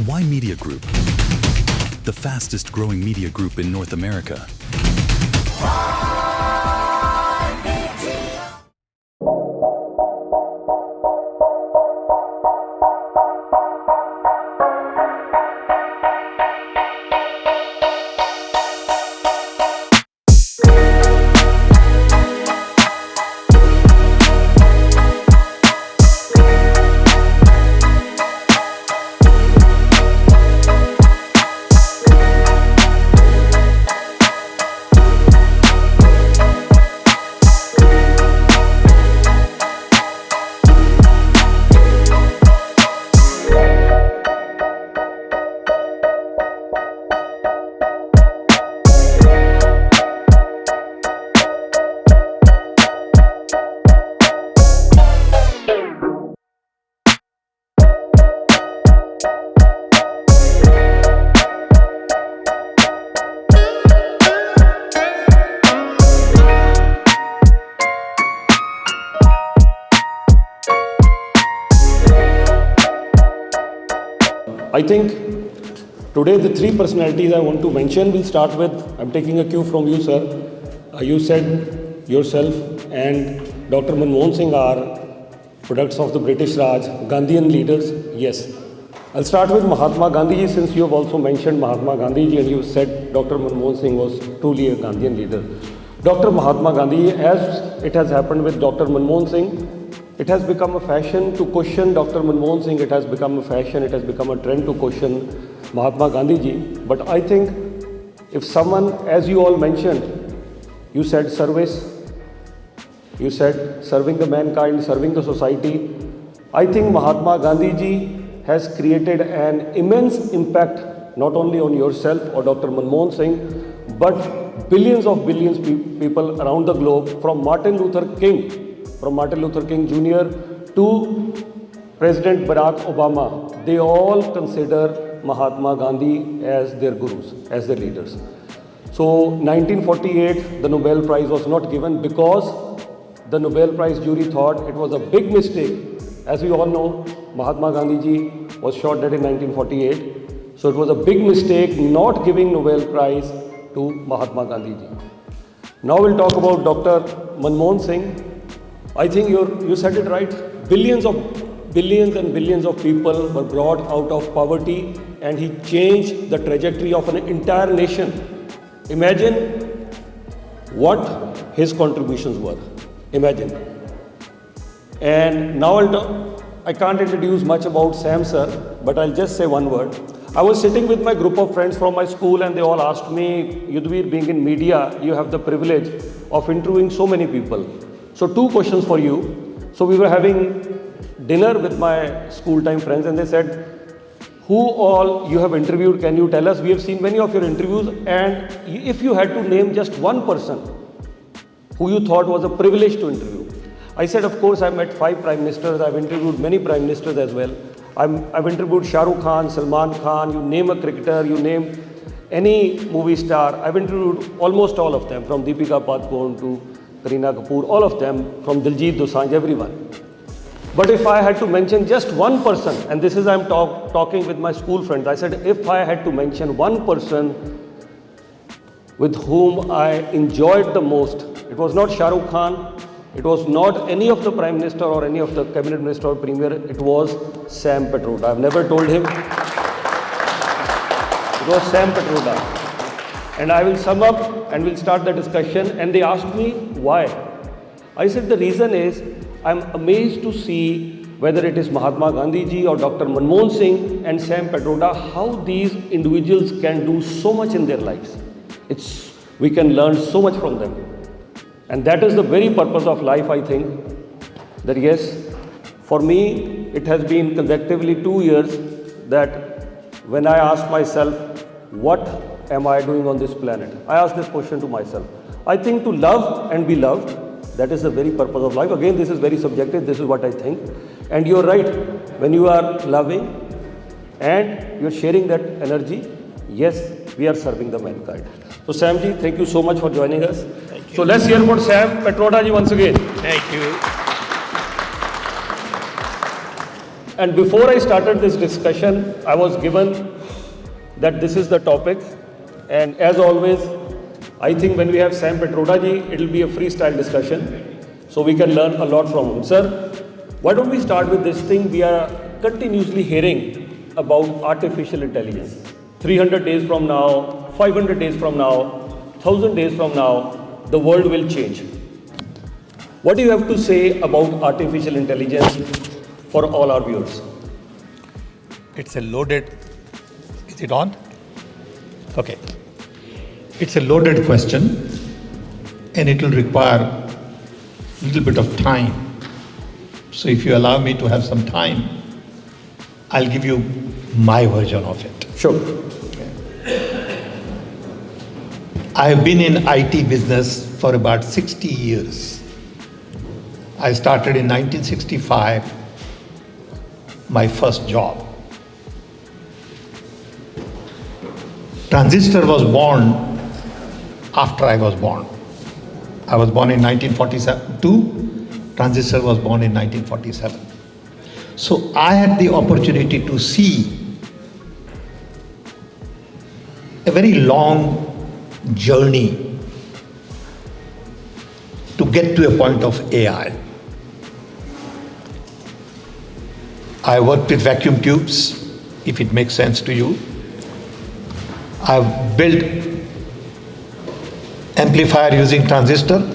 Why Media Group? The fastest growing media group in North America. I think today the three personalities I want to mention, we'll start with, I'm taking a cue from you, sir. You said yourself and Dr. Manmohan Singh are products of the British Raj, Gandhian leaders. Yes. I'll start with Mahatma Gandhi, since you have also mentioned Mahatma Gandhi and you said Dr. Manmohan Singh was truly a Gandhian leader. Dr. Mahatma Gandhi, as it has happened with Dr. Manmohan Singh, it has become a fashion to question Dr. Manmohan Singh, it has become a fashion, it has become a trend to question Mahatma Gandhi ji. But I think if someone, as you all mentioned, you said service, you said serving the mankind, serving the society, I think Mahatma Gandhi ji has created an immense impact not only on yourself or Dr. Manmohan Singh, but billions of people around the globe, from Martin Luther King Jr. to President Barack Obama, they all consider Mahatma Gandhi as their gurus, as their leaders. So 1948, the Nobel Prize was not given because the Nobel Prize jury thought it was a big mistake. As we all know, Mahatma Gandhi ji was shot dead in 1948. So it was a big mistake not giving Nobel Prize to Mahatma Gandhi ji. Now we'll talk about Dr. Manmohan Singh. I think you said it right. Billions and billions of people were brought out of poverty and he changed the trajectory of an entire nation. Imagine what his contributions were. Imagine. And now I can't introduce much about Sam sir, but I'll just say one word. I was sitting with my group of friends from my school and they all asked me, Yudhvir, being in media, you have the privilege of interviewing so many people. So 2 questions for you. So we were having dinner with my school time friends and they said, who all you have interviewed, can you tell us? We have seen many of your interviews and if you had to name just one person who you thought was a privilege to interview. I said, of course, I've met 5 prime ministers, I've interviewed many prime ministers as well. I've interviewed Shah Rukh Khan, Salman Khan, you name a cricketer, you name any movie star. I've interviewed almost all of them, from Deepika Padukone to Kareena Kapoor, all of them, from Diljit Dosanjh, everyone. But if I had to mention just one person, and this is I'm talking with my school friends, I said if I had to mention one person with whom I enjoyed the most, it was not Shah Rukh Khan, it was not any of the Prime Minister or any of the Cabinet Minister or Premier, it was Sam Pitroda. I've never told him. It was Sam Pitroda. And I will sum up and we'll start the discussion. And they asked me why. I said the reason is I'm amazed to see whether it is Mahatma Gandhi ji or Dr. Manmohan Singh and Sam Pitroda, how these individuals can do so much in their lives. We can learn so much from them. And that is the very purpose of life, I think. That yes, for me, it has been consecutively 2 years that when I ask myself, what am I doing on this planet? I ask this question to myself. I think to love and be loved, that is the very purpose of life. Again, this is very subjective, this is what I think. And you're right, when you are loving and you're sharing that energy, yes, we are serving the mankind. So Sam ji, thank you so much for joining us. Thank you. So let's hear about Sam Pitroda ji once again. Thank you. And before I started this discussion, I was given that this is the topic. And as always, I think when we have Sam Pitroda ji, it will be a freestyle discussion. So we can learn a lot from him. Sir, why don't we start with this thing? We are continuously hearing about artificial intelligence. 300 days from now, 500 days from now, 1000 days from now, the world will change. What do you have to say about artificial intelligence for all our viewers? It's a loaded, is it on? Okay. It's a loaded question and it will require a little bit of time. So if you allow me to have some time, I'll give you my version of it. Sure. I have been in IT business for about 60 years. I started in 1965, my first job. Transistor was born after I was born. I was born in 1942, transistor was born in 1947. So I had the opportunity to see a very long journey to get to a point of AI. I worked with vacuum tubes, if it makes sense to you. I've built amplifier using transistor.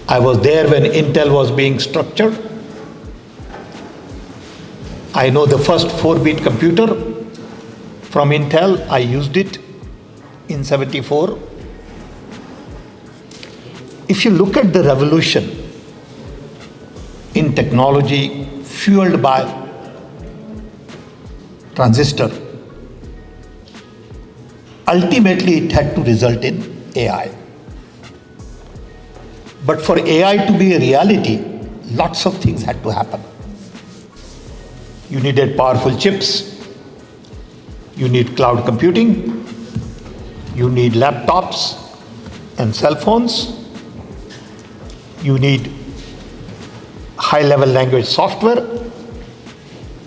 I was there when Intel was being structured. I know the first 4-bit computer from Intel. I used it in '74. If you look at the revolution in technology fueled by transistor, ultimately it had to result in AI. But for AI to be a reality, lots of things had to happen. You needed powerful chips, you need cloud computing, you need laptops and cell phones, you need high-level language software,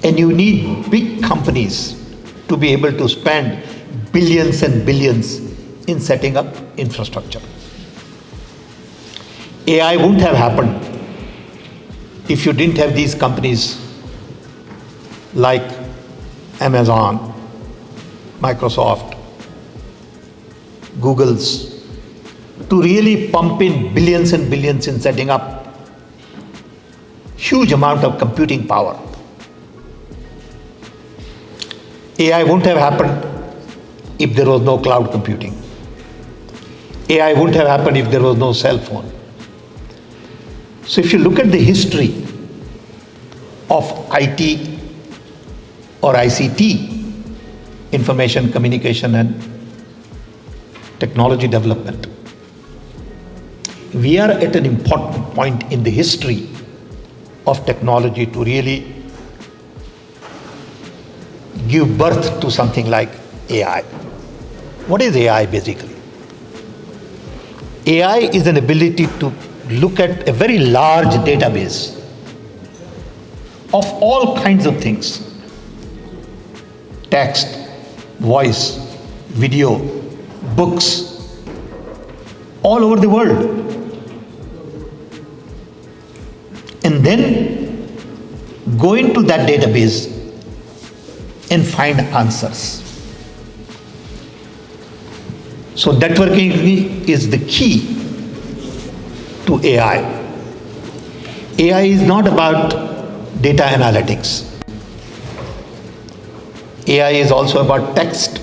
and you need big companies to be able to spend billions and billions in setting up infrastructure. AI wouldn't have happened if you didn't have these companies like Amazon, Microsoft, Google's, to really pump in billions and billions in setting up huge amount of computing power. AI wouldn't have happened if there was no cloud computing. AI wouldn't have happened if there was no cell phone. So if you look at the history of IT or ICT, information, communication and technology development, we are at an important point in the history of technology to really give birth to something like AI. What is AI basically? AI is an ability to look at a very large database of all kinds of things: text, voice, video, books, all over the world. And then go into that database and find answers. So networking is the key to AI. AI is not about data analytics. AI is also about text,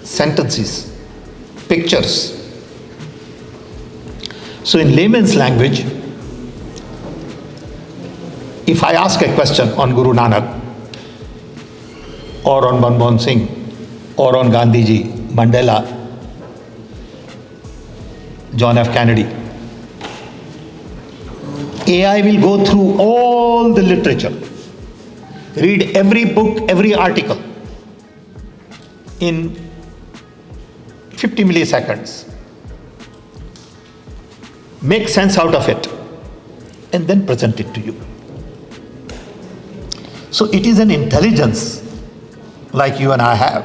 sentences, pictures. So in layman's language, if I ask a question on Guru Nanak, or on Manmohan Singh, or on Gandhiji, Mandela, John F. Kennedy, AI will go through all the literature, read every book, every article in 50 milliseconds, make sense out of it, and then present it to you. So it is an intelligence like you and I have.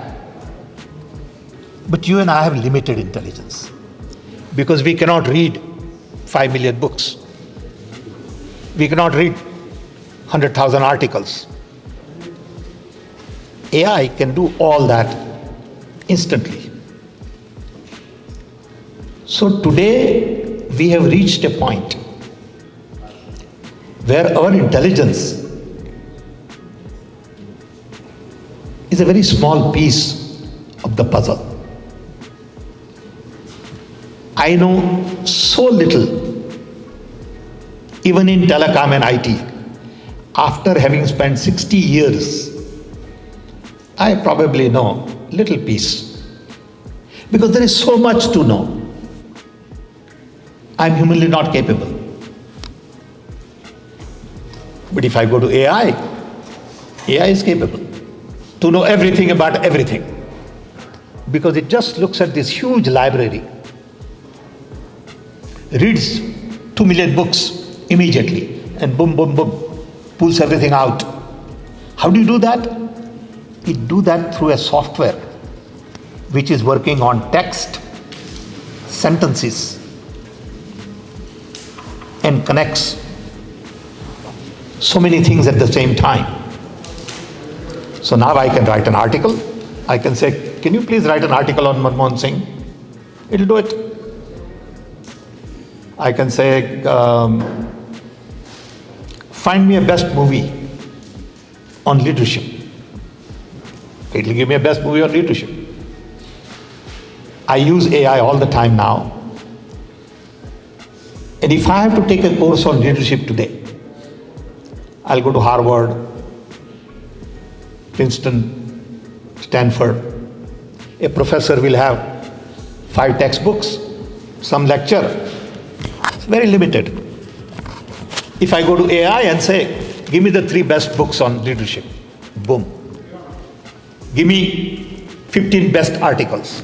But you and I have limited intelligence because we cannot read 5 million books. We cannot read 100,000 articles. AI can do all that instantly. So today we have reached a point where our intelligence is a very small piece of the puzzle. I know so little, even in telecom and IT. After having spent 60 years, I probably know little piece. Because there is so much to know. I'm humanly not capable. But if I go to AI is capable to know everything about everything. Because it just looks at this huge library, reads 2 million books immediately, and boom, boom, boom, pulls everything out. How do you do that? It do that through a software which is working on text, sentences, and connects so many things at the same time. So now I can write an article. I can say, can you please write an article on Manmohan Singh? It'll do it. I can say, find me a best movie on leadership. It will give me a best movie on leadership. I use AI all the time now. And if I have to take a course on leadership today, I'll go to Harvard, Princeton, Stanford. A professor will have 5 textbooks, some lecture. It's very limited. If I go to AI and say, give me the 3 best books on leadership, boom. Give me 15 best articles.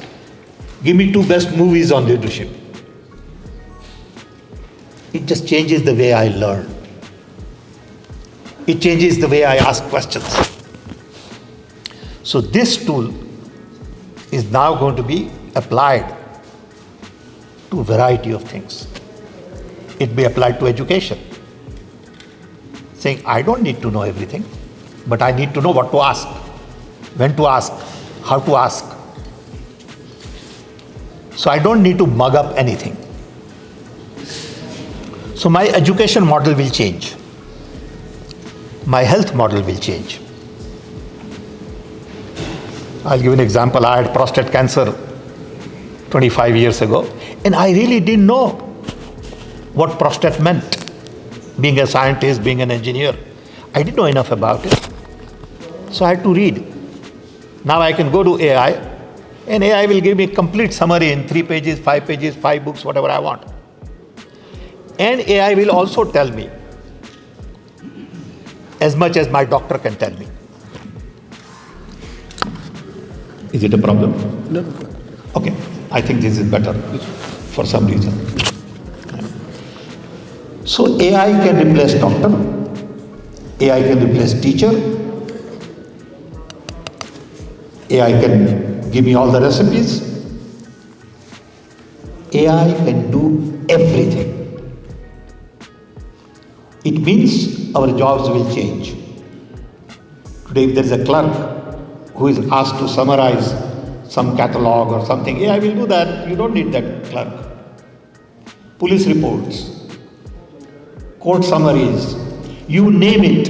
Give me 2 best movies on leadership. It just changes the way I learn. It changes the way I ask questions. So this tool is now going to be applied to a variety of things. It be applied to education. Saying, I don't need to know everything, but I need to know what to ask, when to ask, how to ask. So I don't need to mug up anything. So my education model will change. My health model will change. I'll give an example. I had prostate cancer 25 years ago, and I really didn't know what prostate meant. Being a scientist, being an engineer, I didn't know enough about it. So I had to read. Now I can go to AI, and AI will give me a complete summary in 3 pages, 5 pages, 5 books, whatever I want. And AI will also tell me as much as my doctor can tell me. Is it a problem? No. Okay, I think this is better for some reason. So AI can replace doctor, AI can replace teacher, AI can give me all the recipes. AI can do everything. It means our jobs will change. Today if there is a clerk who is asked to summarize some catalog or something, AI will do that. You don't need that clerk. Police reports, court summaries, you name it,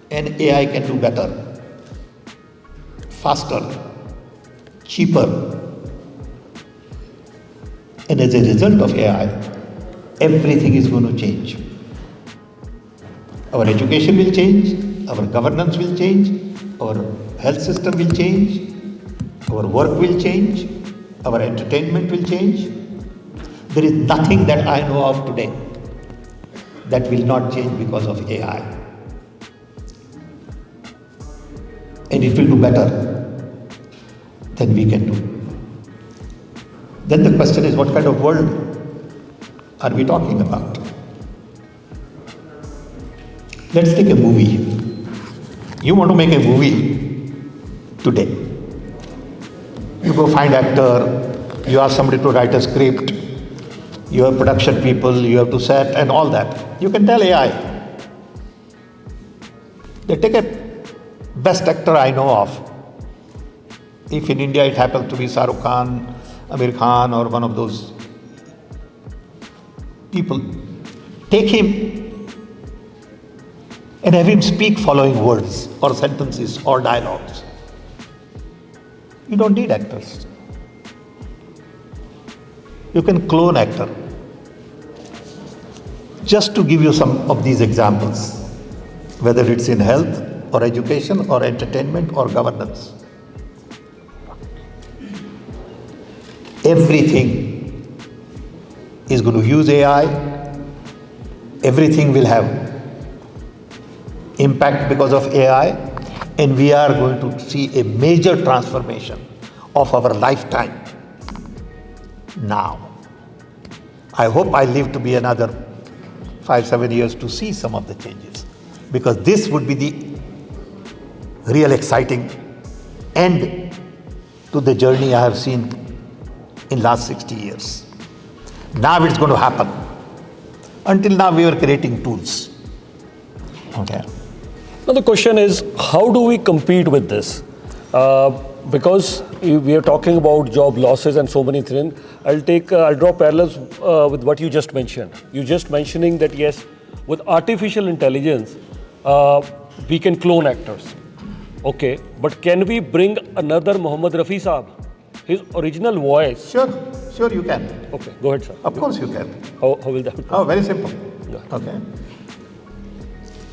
and AI can do better, faster, cheaper. And as a result of AI, everything is going to change. Our education will change, our governance will change, our health system will change, our work will change, our entertainment will change. There is nothing that I know of today that will not change because of AI. And it will do better than we can do. Then the question is, what kind of world are we talking about? Let's take a movie. You want to make a movie today. You go find actor, you ask somebody to write a script, you have production people, you have to set and all that. You can tell AI. They take a best actor I know of. If in India it happens to be Shah Rukh Khan, Amir Khan or one of those people, take him and have him speak following words or sentences or dialogues. You don't need actors. You can clone actor. Just to give you some of these examples, whether it's in health or education or entertainment or governance. Everything is going to use AI. Everything will have impact because of AI, and we are going to see a major transformation of our lifetime now. I hope I live to be another 5-7 years to see some of the changes, because this would be the real exciting end to the journey I have seen in last 60 years. Now it's going to happen. Until now we were creating tools. Okay. Now the question is, how do we compete with this? Because we are talking about job losses and so many things. I'll draw parallels with what you just mentioned. You just mentioning that yes, with artificial intelligence, we can clone actors. Okay, but can we bring another Mohammad Rafi Saab? His original voice. Sure you can. Okay, go ahead, sir. Of course you can. How will that? Oh, very simple. Yeah. Okay.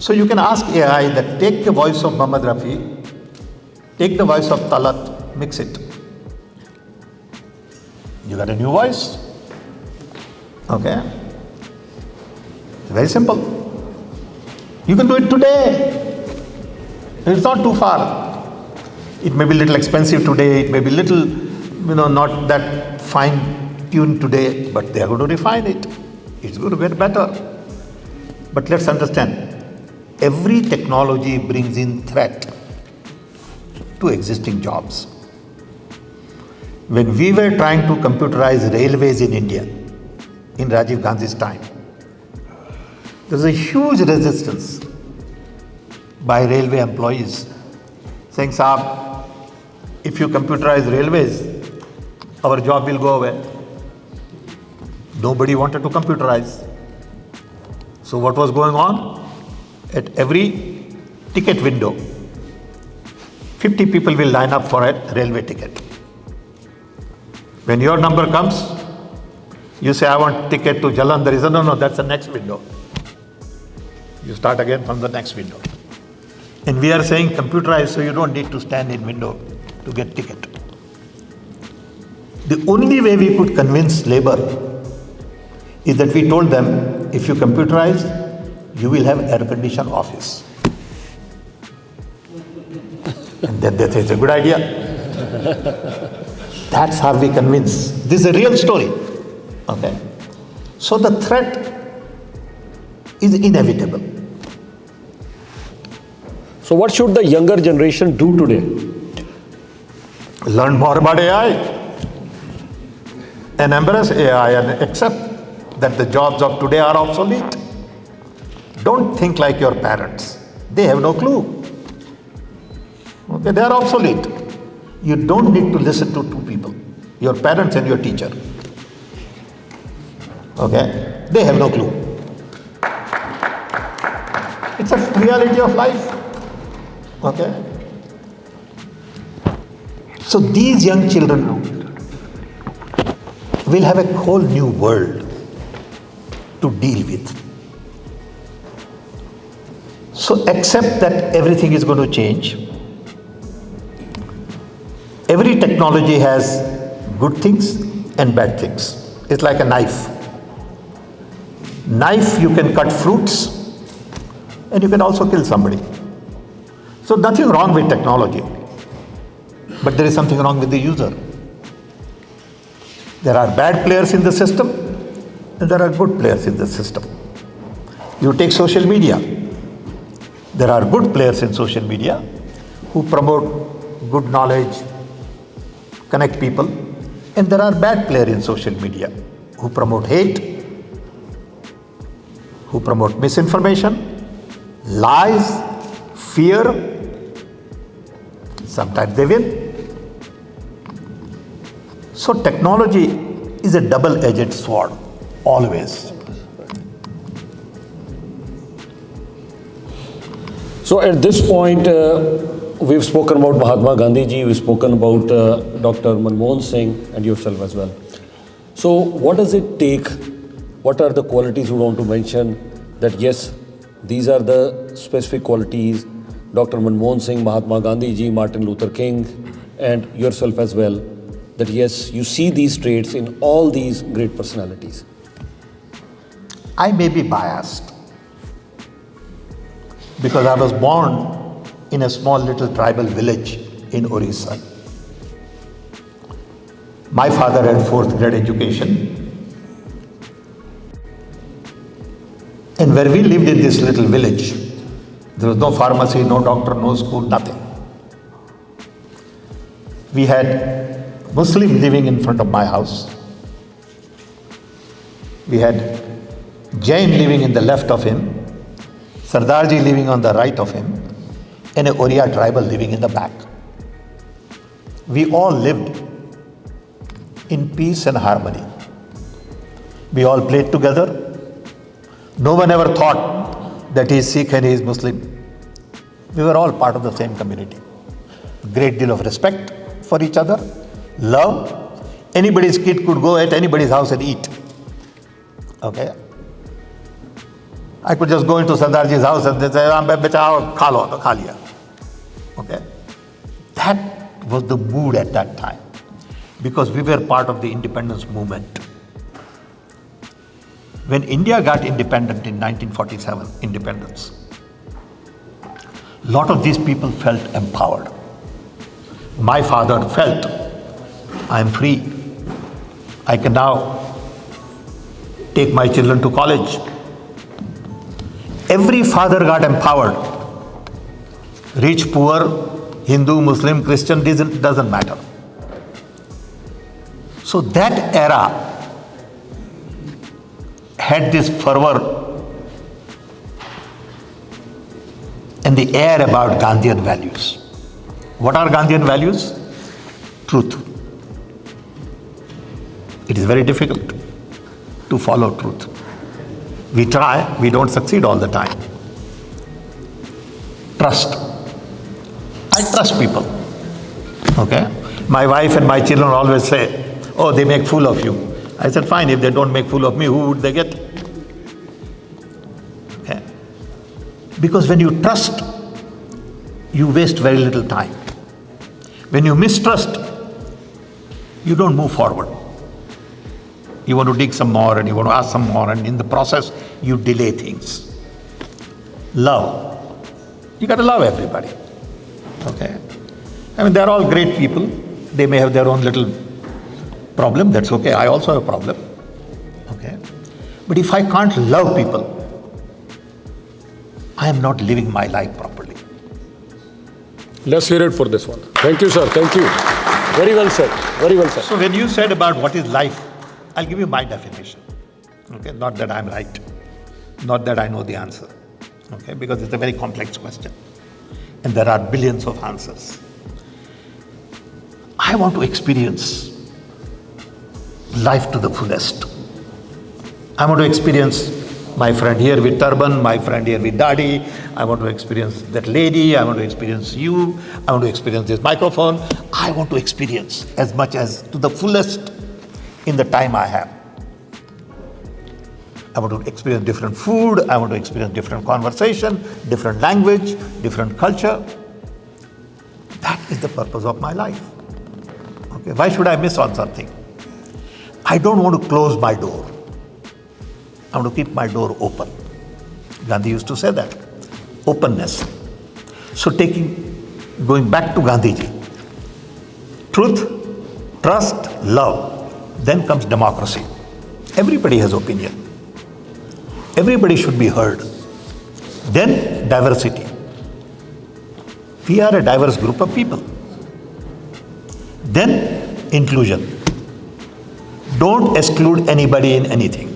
So you can ask AI that take the voice of Mohammad Rafi, take the voice of Talat, mix it. You got a new voice. Okay. Very simple. You can do it today. It's not too far. It may be a little expensive today, it may be little, not that fine-tuned today, but they are going to refine it. It's going to get better. But let's understand, every technology brings in threat to existing jobs. When we were trying to computerize railways in India, in Rajiv Gandhi's time, there was a huge resistance by railway employees saying, Saab, if you computerize railways, our job will go away. Nobody wanted to computerize. So what was going on? At every ticket window, 50 people will line up for a railway ticket. When your number comes, you say, I want ticket to Jalandhar. He says, no, that's the next window. You start again from the next window. And we are saying computerized, so you don't need to stand in window to get ticket. The only way we could convince labor is that we told them, if you computerize, you will have air-conditioned office. And then they say, it's a good idea. That's how we convince. This is a real story. Okay. So the threat is inevitable. So what should the younger generation do today? Learn more about AI and embrace AI and accept that the jobs of today are obsolete. Don't think like your parents. They have no clue. Okay, they are obsolete. You don't need to listen to two people, your parents and your teacher. Okay, they have no clue. It's a reality of life. Okay. So these young children will have a whole new world to deal with. So accept that everything is going to change. Every technology has good things and bad things. It's like a knife. Knife, you can cut fruits and you can also kill somebody. So nothing wrong with technology, but there is something wrong with the user. There are bad players in the system and there are good players in the system. You take social media. There are good players in social media who promote good knowledge, connect people, and there are bad players in social media who promote hate, who promote misinformation, lies, fear. Sometimes they win. So technology is a double-edged sword, always. So at this point, we've spoken about Mahatma Gandhi ji, we've spoken about Dr. Manmohan Singh and yourself as well. So what does it take? What are the qualities you want to mention that yes, these are the specific qualities, Dr. Manmohan Singh, Mahatma Gandhi ji, Martin Luther King, and yourself as well, that yes, you see these traits in all these great personalities? I may be biased because I was born in a small little tribal village in Orissa. My father had 4th grade education. And where we lived in this little village, there was no pharmacy, no doctor, no school, nothing. We had Muslim living in front of my house. We had Jain living in the left of him, Sardarji living on the right of him, and a Oriya tribal living in the back. We all lived in peace and harmony. We all played together. No one ever thought that he is Sikh and he is Muslim. We were all part of the same community. Great deal of respect for each other, love. Anybody's kid could go at anybody's house and eat. Okay? I could just go into Sardarji's house and they say, "Bechao, kha lo," to kha liya. Okay? That was the mood at that time because we were part of the independence movement. When India got independent in 1947, independence, a lot of these people felt empowered. My father felt, I am free. I can now take my children to college. Every father got empowered. Rich, poor, Hindu, Muslim, Christian, doesn't matter. So that era had this fervor and the air about Gandhian values. What are Gandhian values? Truth. It is very difficult to follow truth. We try, we don't succeed all the time. Trust. I trust people. Okay? My wife and my children always say, "Oh, they make fool of you." I said, fine, if they don't make fool of me, who would they get? Okay? Because when you trust, you waste very little time. When you mistrust, you don't move forward. You want to dig some more and you want to ask some more, and in the process, you delay things. Love. You got to love everybody. Okay? I mean, they're all great people. They may have their own little problem, that's okay. I also have a problem. Okay? But if I can't love people, I am not living my life properly. Let's hear it for this one. Thank you, sir. Thank you. Very well said. Very well said. So when you said about what is life, I'll give you my definition. Okay? Not that I'm right. Not that I know the answer. Okay? Because it's a very complex question. And there are billions of answers. I want to experience life to the fullest. I want to experience my friend here with turban, my friend here with dadi. I want to experience that lady. I want to experience you. I want to experience this microphone. I want to experience as much as to the fullest in the time I have. I want to experience different food. I want to experience different conversation, different language, different culture. That is the purpose of my life. Okay, why should I miss on something? I don't want to close my door. I want to keep my door open. Gandhi used to say that. Openness. So going back to Gandhiji, truth, trust, love, then comes democracy. Everybody has opinion. Everybody should be heard. Then diversity. We are a diverse group of people. Then inclusion. Don't exclude anybody in anything.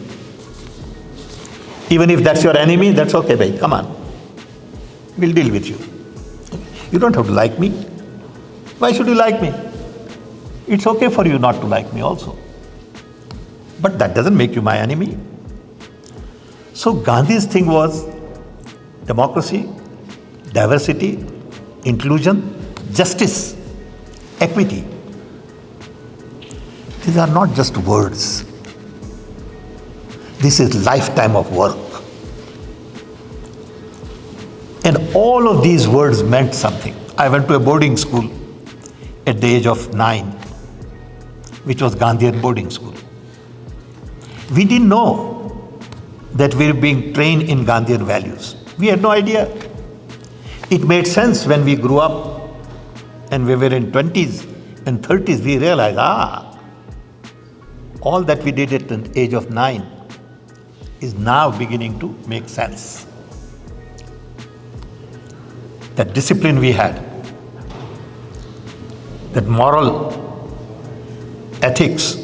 Even if that's your enemy, that's okay, bhai. Come on. We'll deal with you. You don't have to like me. Why should you like me? It's okay for you not to like me also. But that doesn't make you my enemy. So Gandhi's thing was democracy, diversity, inclusion, justice, equity. These are not just words. This is lifetime of work. And all of these words meant something. I went to a boarding school at the age of 9, which was Gandhian boarding school. We didn't know that we were being trained in Gandhian values. We had no idea. It made sense when we grew up and we were in 20s and 30s, we realized, all that we did at the age of 9 is now beginning to make sense. That discipline we had, that moral ethics,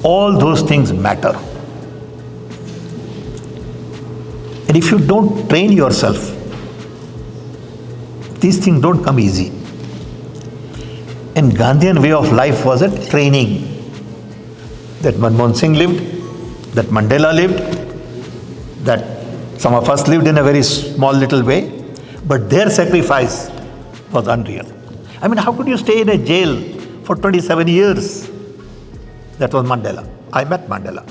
all those things matter. And if you don't train yourself, these things don't come easy. And Gandhian way of life was a training that Manmohan Singh lived, that Mandela lived, that some of us lived in a very small little way, but their sacrifice was unreal. I mean, how could you stay in a jail for 27 years? That was Mandela. I met Mandela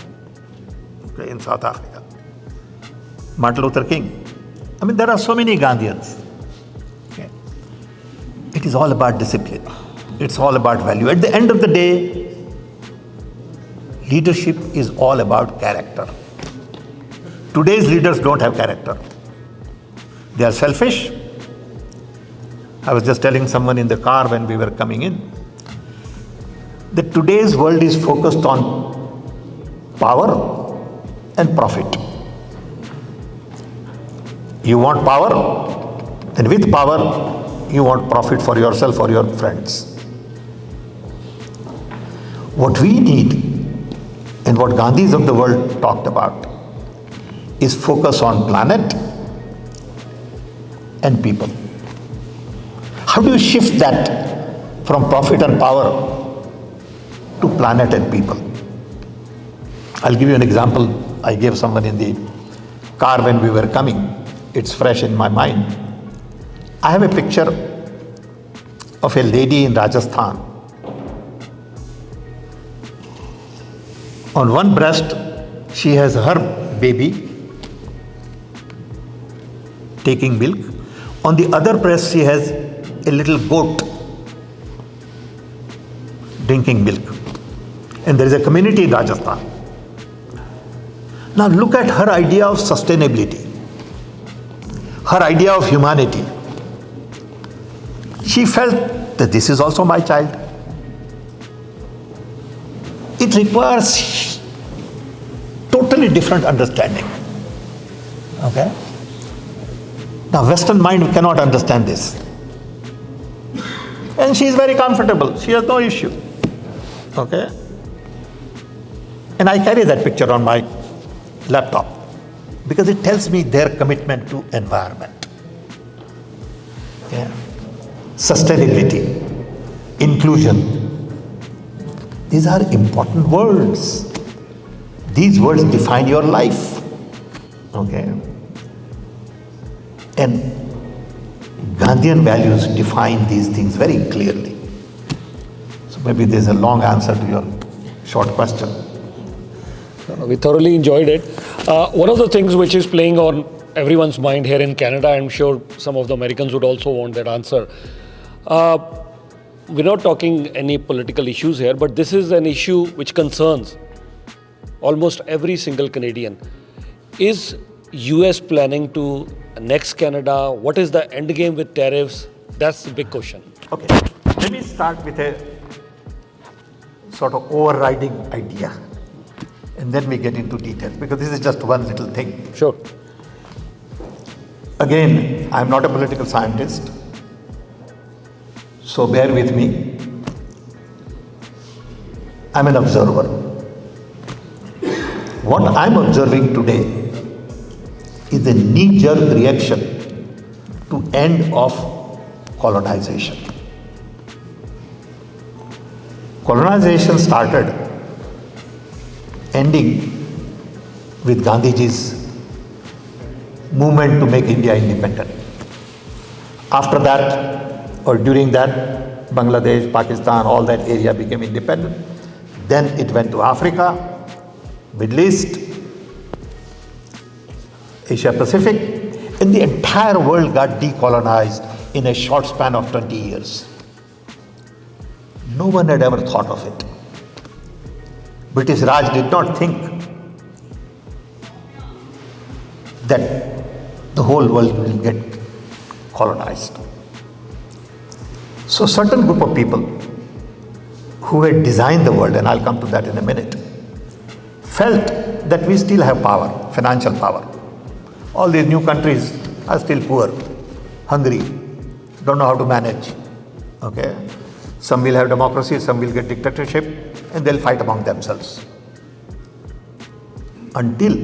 in South Africa. Martin Luther King. I mean, there are so many Gandhians. Okay. It is all about discipline. It's all about value. At the end of the day, leadership is all about character. Today's leaders don't have character. They are selfish. I was just telling someone in the car when we were coming in that today's world is focused on power and profit. You want power, and with power, you want profit for yourself or your friends. What we need, and what Gandhis of the world talked about, is focus on planet and people. How do you shift that from profit and power to planet and people? I'll give you an example I gave someone in the car when we were coming. It's fresh in my mind. I have a picture of a lady in Rajasthan. On one breast, she has her baby taking milk. On the other breast, she has a little goat drinking milk. And there is a community in Rajasthan. Now look at her idea of sustainability, her idea of humanity. She felt that this is also my child. It requires totally different understanding. Okay? Now Western mind cannot understand this. And she is very comfortable. She has no issue. Okay? And I carry that picture on my laptop because it tells me their commitment to environment. Yeah. Sustainability, inclusion. These are important words. These words define your life. Okay? And Gandhian values define these things very clearly. So maybe there's a long answer to your short question. We thoroughly enjoyed it. One of the things which is playing on everyone's mind here in Canada, I'm sure some of the Americans would also want that answer. We're not talking any political issues here, but this is an issue which concerns almost every single Canadian. Is US planning to annex Canada? What is the end game with tariffs? That's the big question. Okay, let me start with a sort of overriding idea, and then we get into details, because this is just one little thing. Sure. Again, I'm not a political scientist, so bear with me. I'm an observer. What I'm observing today is a knee-jerk reaction to end of colonization. Colonization started ending with Gandhiji's movement to make India independent. After that, or during that, Bangladesh, Pakistan, all that area became independent. Then it went to Africa, Middle East, Asia Pacific, and the entire world got decolonized in a short span of 20 years. No one had ever thought of it. British Raj did not think that the whole world will get colonized. So certain group of people who had designed the world, and I'll come to that in a minute, felt that we still have power, financial power. All these new countries are still poor, hungry, don't know how to manage. Okay? Some will have democracy, some will get dictatorship, and they'll fight among themselves. Until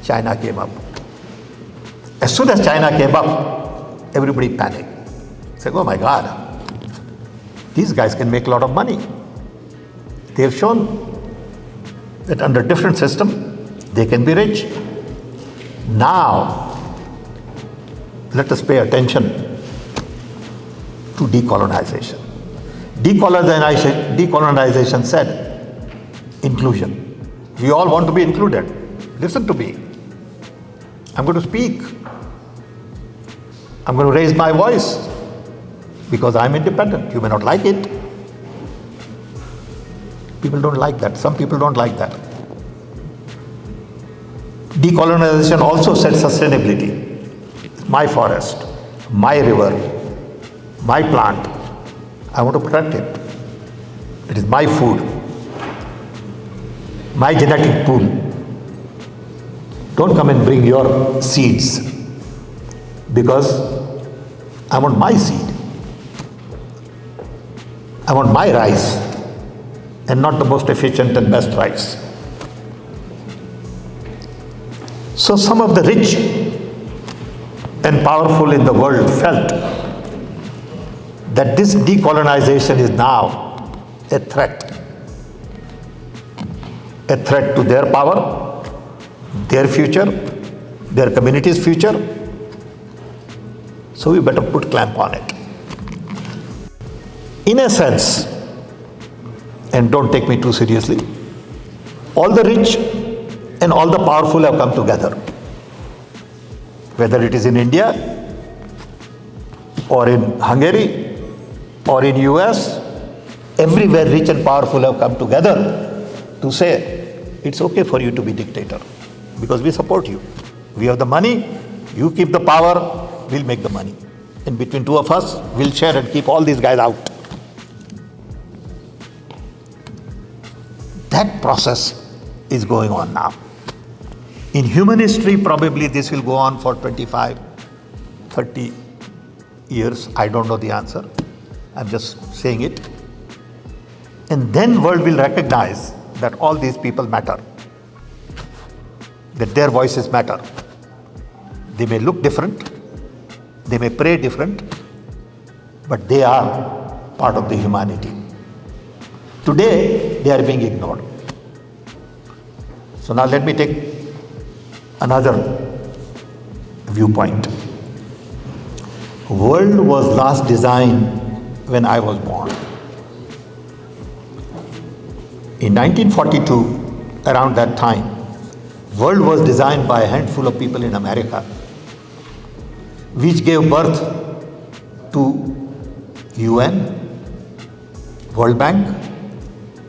China came up. As soon as China came up, everybody panicked. Said, oh my God, these guys can make a lot of money. They have shown that under different system, they can be rich. Now, let us pay attention to decolonization. Decolonization said inclusion. We all want to be included. Listen to me. I'm going to speak. I'm going to raise my voice because I'm independent. You may not like it. People don't like that. Some people don't like that. Decolonization also said sustainability. My forest, my river, my plant. I want to protect it. It is my food, my genetic pool. Don't come and bring your seeds because I want my seed. I want my rice and not the most efficient and best rice. So some of the rich and powerful in the world felt that this decolonization is now a threat to their power, their future, their community's future. So we better put clamp on it. In a sense, and don't take me too seriously, all the rich and all the powerful have come together. Whether it is in India, or in Hungary, or in US, everywhere rich and powerful have come together to say, it's okay for you to be dictator because we support you. We have the money, you keep the power, we'll make the money. And between two of us, we'll share and keep all these guys out. That process is going on now. In human history, probably this will go on for 25, 30 years. I don't know the answer. I'm just saying it. And then world will recognize that all these people matter, that their voices matter. They may look different, they may pray different, but they are part of the humanity. Today, they are being ignored. So now let me take another viewpoint. World was last designed when I was born. In 1942, around that time, world was designed by a handful of people in America, which gave birth to UN, World Bank,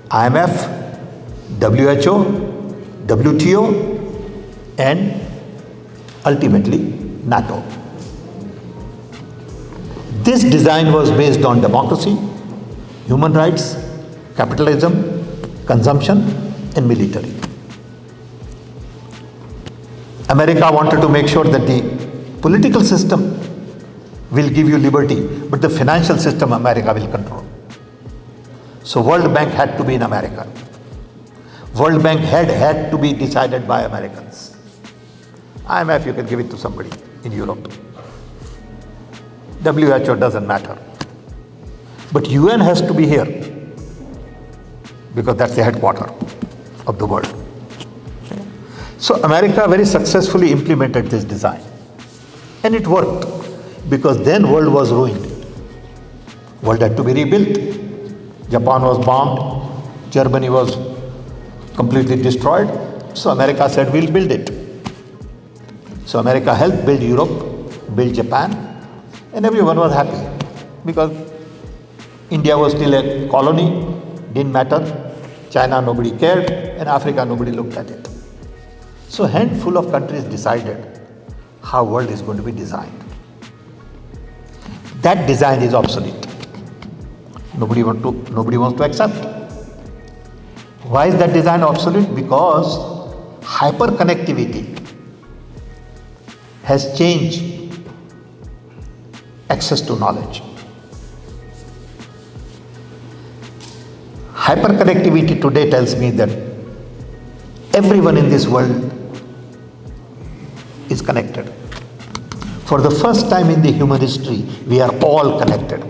IMF, WHO, WTO, and ultimately NATO. This design was based on democracy, human rights, capitalism, consumption, and military. America wanted to make sure that the political system will give you liberty, but the financial system America will control. So World Bank had to be in America. World Bank had to be decided by Americans. IMF, you can give it to somebody in Europe. WHO doesn't matter. But UN has to be here because that's the headquarter of the world. So America very successfully implemented this design. And it worked because then world was ruined. World had to be rebuilt. Japan was bombed. Germany was completely destroyed. So America said, we'll build it. So America helped build Europe, build Japan, and everyone was happy because India was still a colony, didn't matter. China, nobody cared, and Africa, nobody looked at it. So a handful of countries decided how world is going to be designed. That design is obsolete. Nobody wants to accept. Why is that design obsolete? Because hyperconnectivity has changed access to knowledge. Hyperconnectivity today tells me that everyone in this world is connected. For the first time in the human history, we are all connected.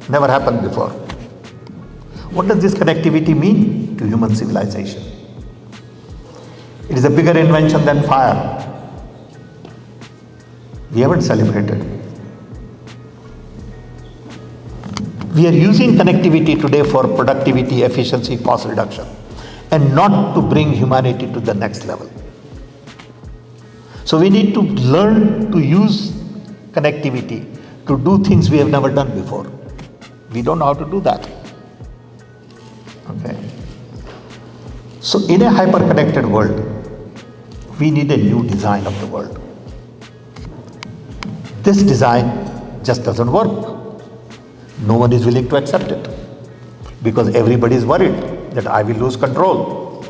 Never happened before. What does this connectivity mean to human civilization? It is a bigger invention than fire. We haven't celebrated. We are using connectivity today for productivity, efficiency, cost reduction, and not to bring humanity to the next level. So we need to learn to use connectivity to do things we have never done before. We don't know how to do that. Okay. So in a hyper-connected world, we need a new design of the world. This design just doesn't work. No one is willing to accept it because everybody is worried that I will lose control.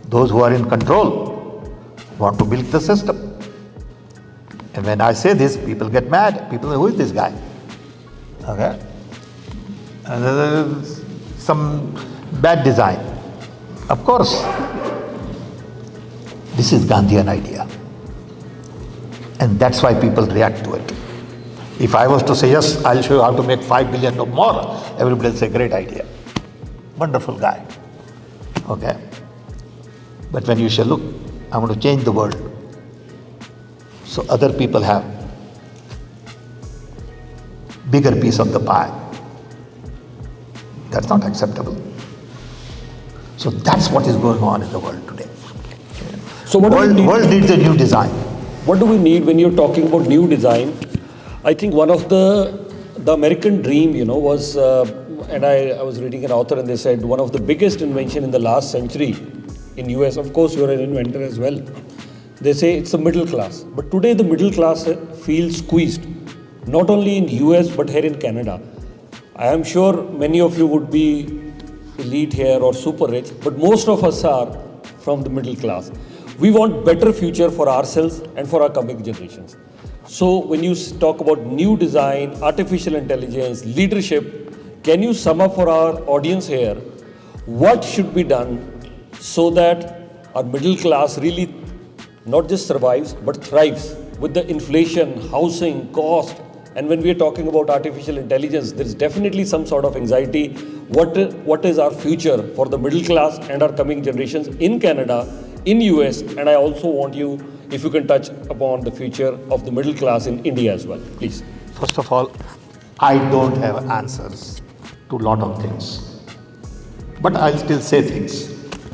Those who are in control want to build the system. And when I say this, people get mad. People say, who is this guy? Okay. And there's some bad design. Of course, this is Gandhian idea. And that's why people react to it. If I was to say, yes, I'll show you how to make 5 billion or more, everybody will say, great idea. Wonderful guy. Okay. But when you say, look, I want to change the world, so other people have bigger piece of the pie. That's not acceptable. So that's what is going on in the world today. So what world needs a new design. What do we need when you're talking about new design? I think one of the American dream, was, and I was reading an author and they said one of the biggest invention in the last century in US, of course you're an inventor as well, they say it's the middle class. But today the middle class feels squeezed, not only in US but here in Canada. I am sure many of you would be elite here or super rich, but most of us are from the middle class. We want better future for ourselves and for our coming generations. So when you talk about new design, artificial intelligence, leadership, can you sum up for our audience here what should be done so that our middle class really not just survives but thrives with the inflation, housing, cost, and when we are talking about artificial intelligence, there is definitely some sort of anxiety. What is our future for the middle class and our coming generations in Canada, in US, and I also want you, if you can touch upon the future of the middle class in India as well, please. First of all, I don't have answers to a lot of things, but I'll still say things,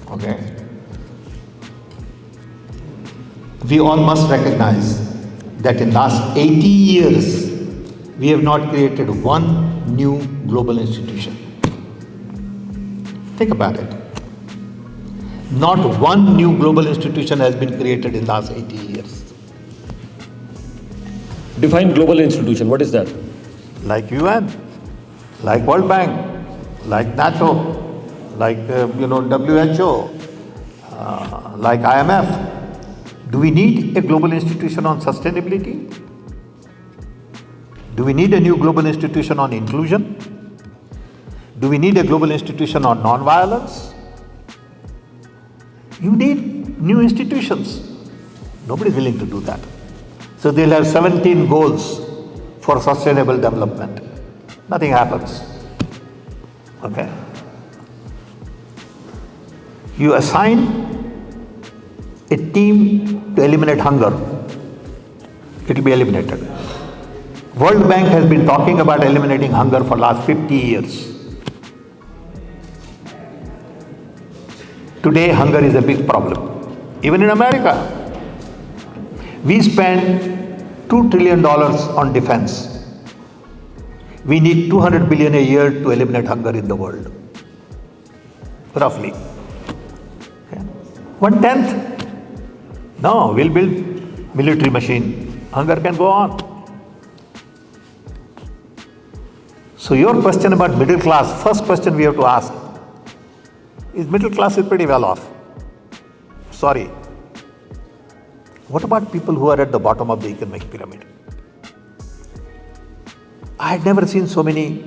okay? We all must recognize that in last 80 years, we have not created one new global institution. Think about it. Not one new global institution has been created in the last 80 years. Define global institution, what is that? Like UN, like World Bank, like NATO, like WHO, like IMF. Do we need a global institution on sustainability? Do we need a new global institution on inclusion? Do we need a global institution on non-violence? You need new institutions. Nobody is willing to do that. So they'll have 17 goals for sustainable development. Nothing happens. Okay? You assign a team to eliminate hunger. It will be eliminated. World Bank has been talking about eliminating hunger for last 50 years. Today, hunger is a big problem. Even in America, we spend $2 trillion on defense. We need 200 billion a year to eliminate hunger in the world. Roughly. Okay. 1/10. No, we'll build military machine. Hunger can go on. So your question about middle class, first question we have to ask is middle class is pretty well off. Sorry. What about people who are at the bottom of the economic pyramid? I had never seen so many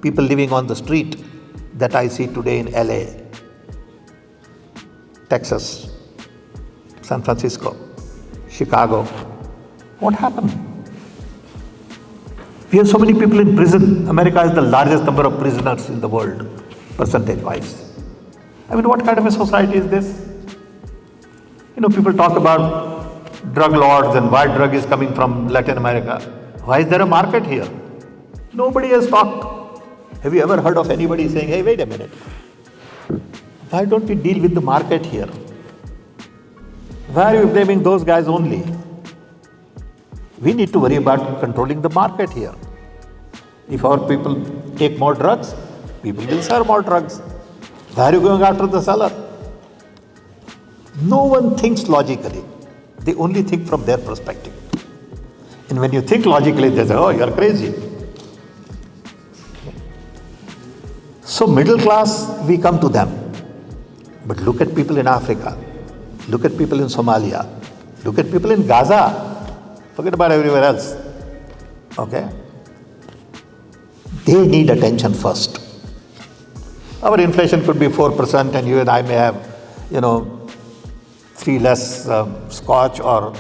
people living on the street that I see today in LA, Texas, San Francisco, Chicago. What happened? We have so many people in prison. America has the largest number of prisoners in the world, percentage-wise. I mean, what kind of a society is this? You know, people talk about drug lords and why drug is coming from Latin America. Why is there a market here? Nobody has talked. Have you ever heard of anybody saying, hey, wait a minute. Why don't we deal with the market here? Why are you blaming those guys only? We need to worry about controlling the market here. If our people take more drugs, people will sell more drugs. Why are you going after the seller? No one thinks logically. They only think from their perspective. And when you think logically, they say, oh, you're crazy. So middle class, we come to them. But look at people in Africa. Look at people in Somalia. Look at people in Gaza. Forget about everywhere else. Okay? They need attention first. Our inflation could be 4% and you and I may have, 3 less scotch or,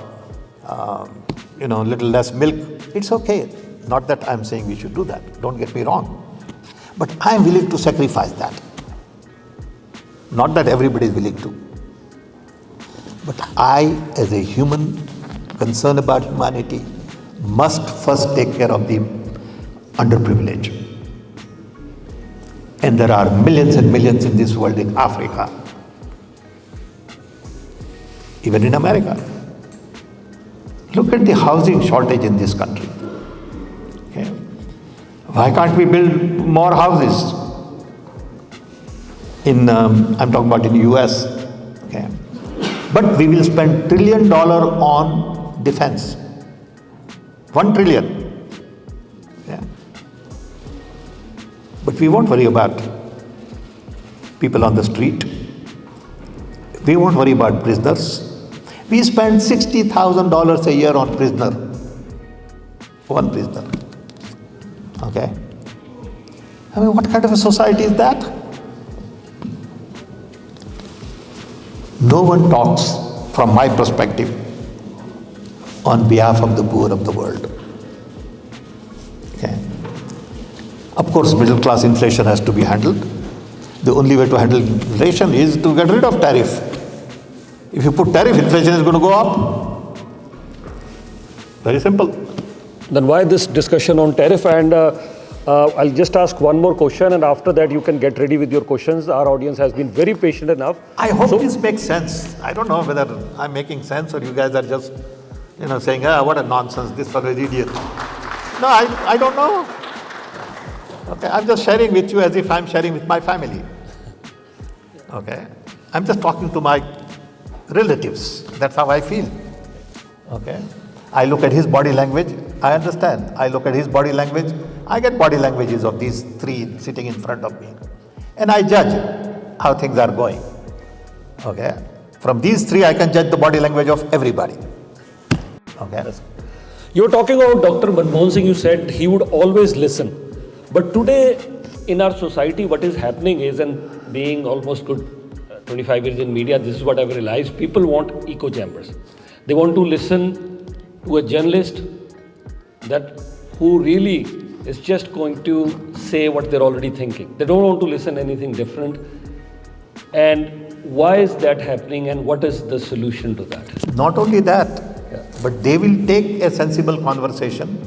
little less milk. It's okay. Not that I'm saying we should do that. Don't get me wrong. But I'm willing to sacrifice that. Not that everybody is willing to. But I, as a human concerned about humanity, must first take care of the underprivileged. And there are millions and millions in this world, in Africa, even in America. Look at the housing shortage in this country. Okay. Why can't we build more houses? I'm talking about in the US. Okay. But we will spend $1 trillion on defense. 1 trillion. Yeah. But we won't worry about people on the street. We won't worry about prisoners. We spend $60,000 a year on prisoner. One prisoner. Okay. I mean, what kind of a society is that? No one talks, from my perspective, on behalf of the poor of the world. Okay. Of course, middle class inflation has to be handled. The only way to handle inflation is to get rid of tariff. If you put tariff, inflation is going to go up. Very simple. Then why this discussion on tariff? And I'll just ask one more question, and after that you can get ready with your questions. Our audience has been very patient enough. I hope this makes sense. I don't know whether I'm making sense or you guys are just, saying, what a nonsense, this fellow is idiot. No, I don't know. Okay, I'm just sharing with you as if I'm sharing with my family. Okay, I'm just talking to my relatives. That's how I feel. Okay, I look at his body language, I understand. I look at his body language, I get body languages of these three sitting in front of me. And I judge how things are going. Okay, from these three I can judge the body language of everybody. Okay. You're talking about Dr. Manmohan Singh, you said he would always listen. But today, in our society, what is happening is, and being almost good 25 years in media, this is what I've realized, people want echo chambers. They want to listen to a journalist that who really is just going to say what they're already thinking. They don't want to listen anything different. And why is that happening, and what is the solution to that? Not only that, but they will take a sensible conversation,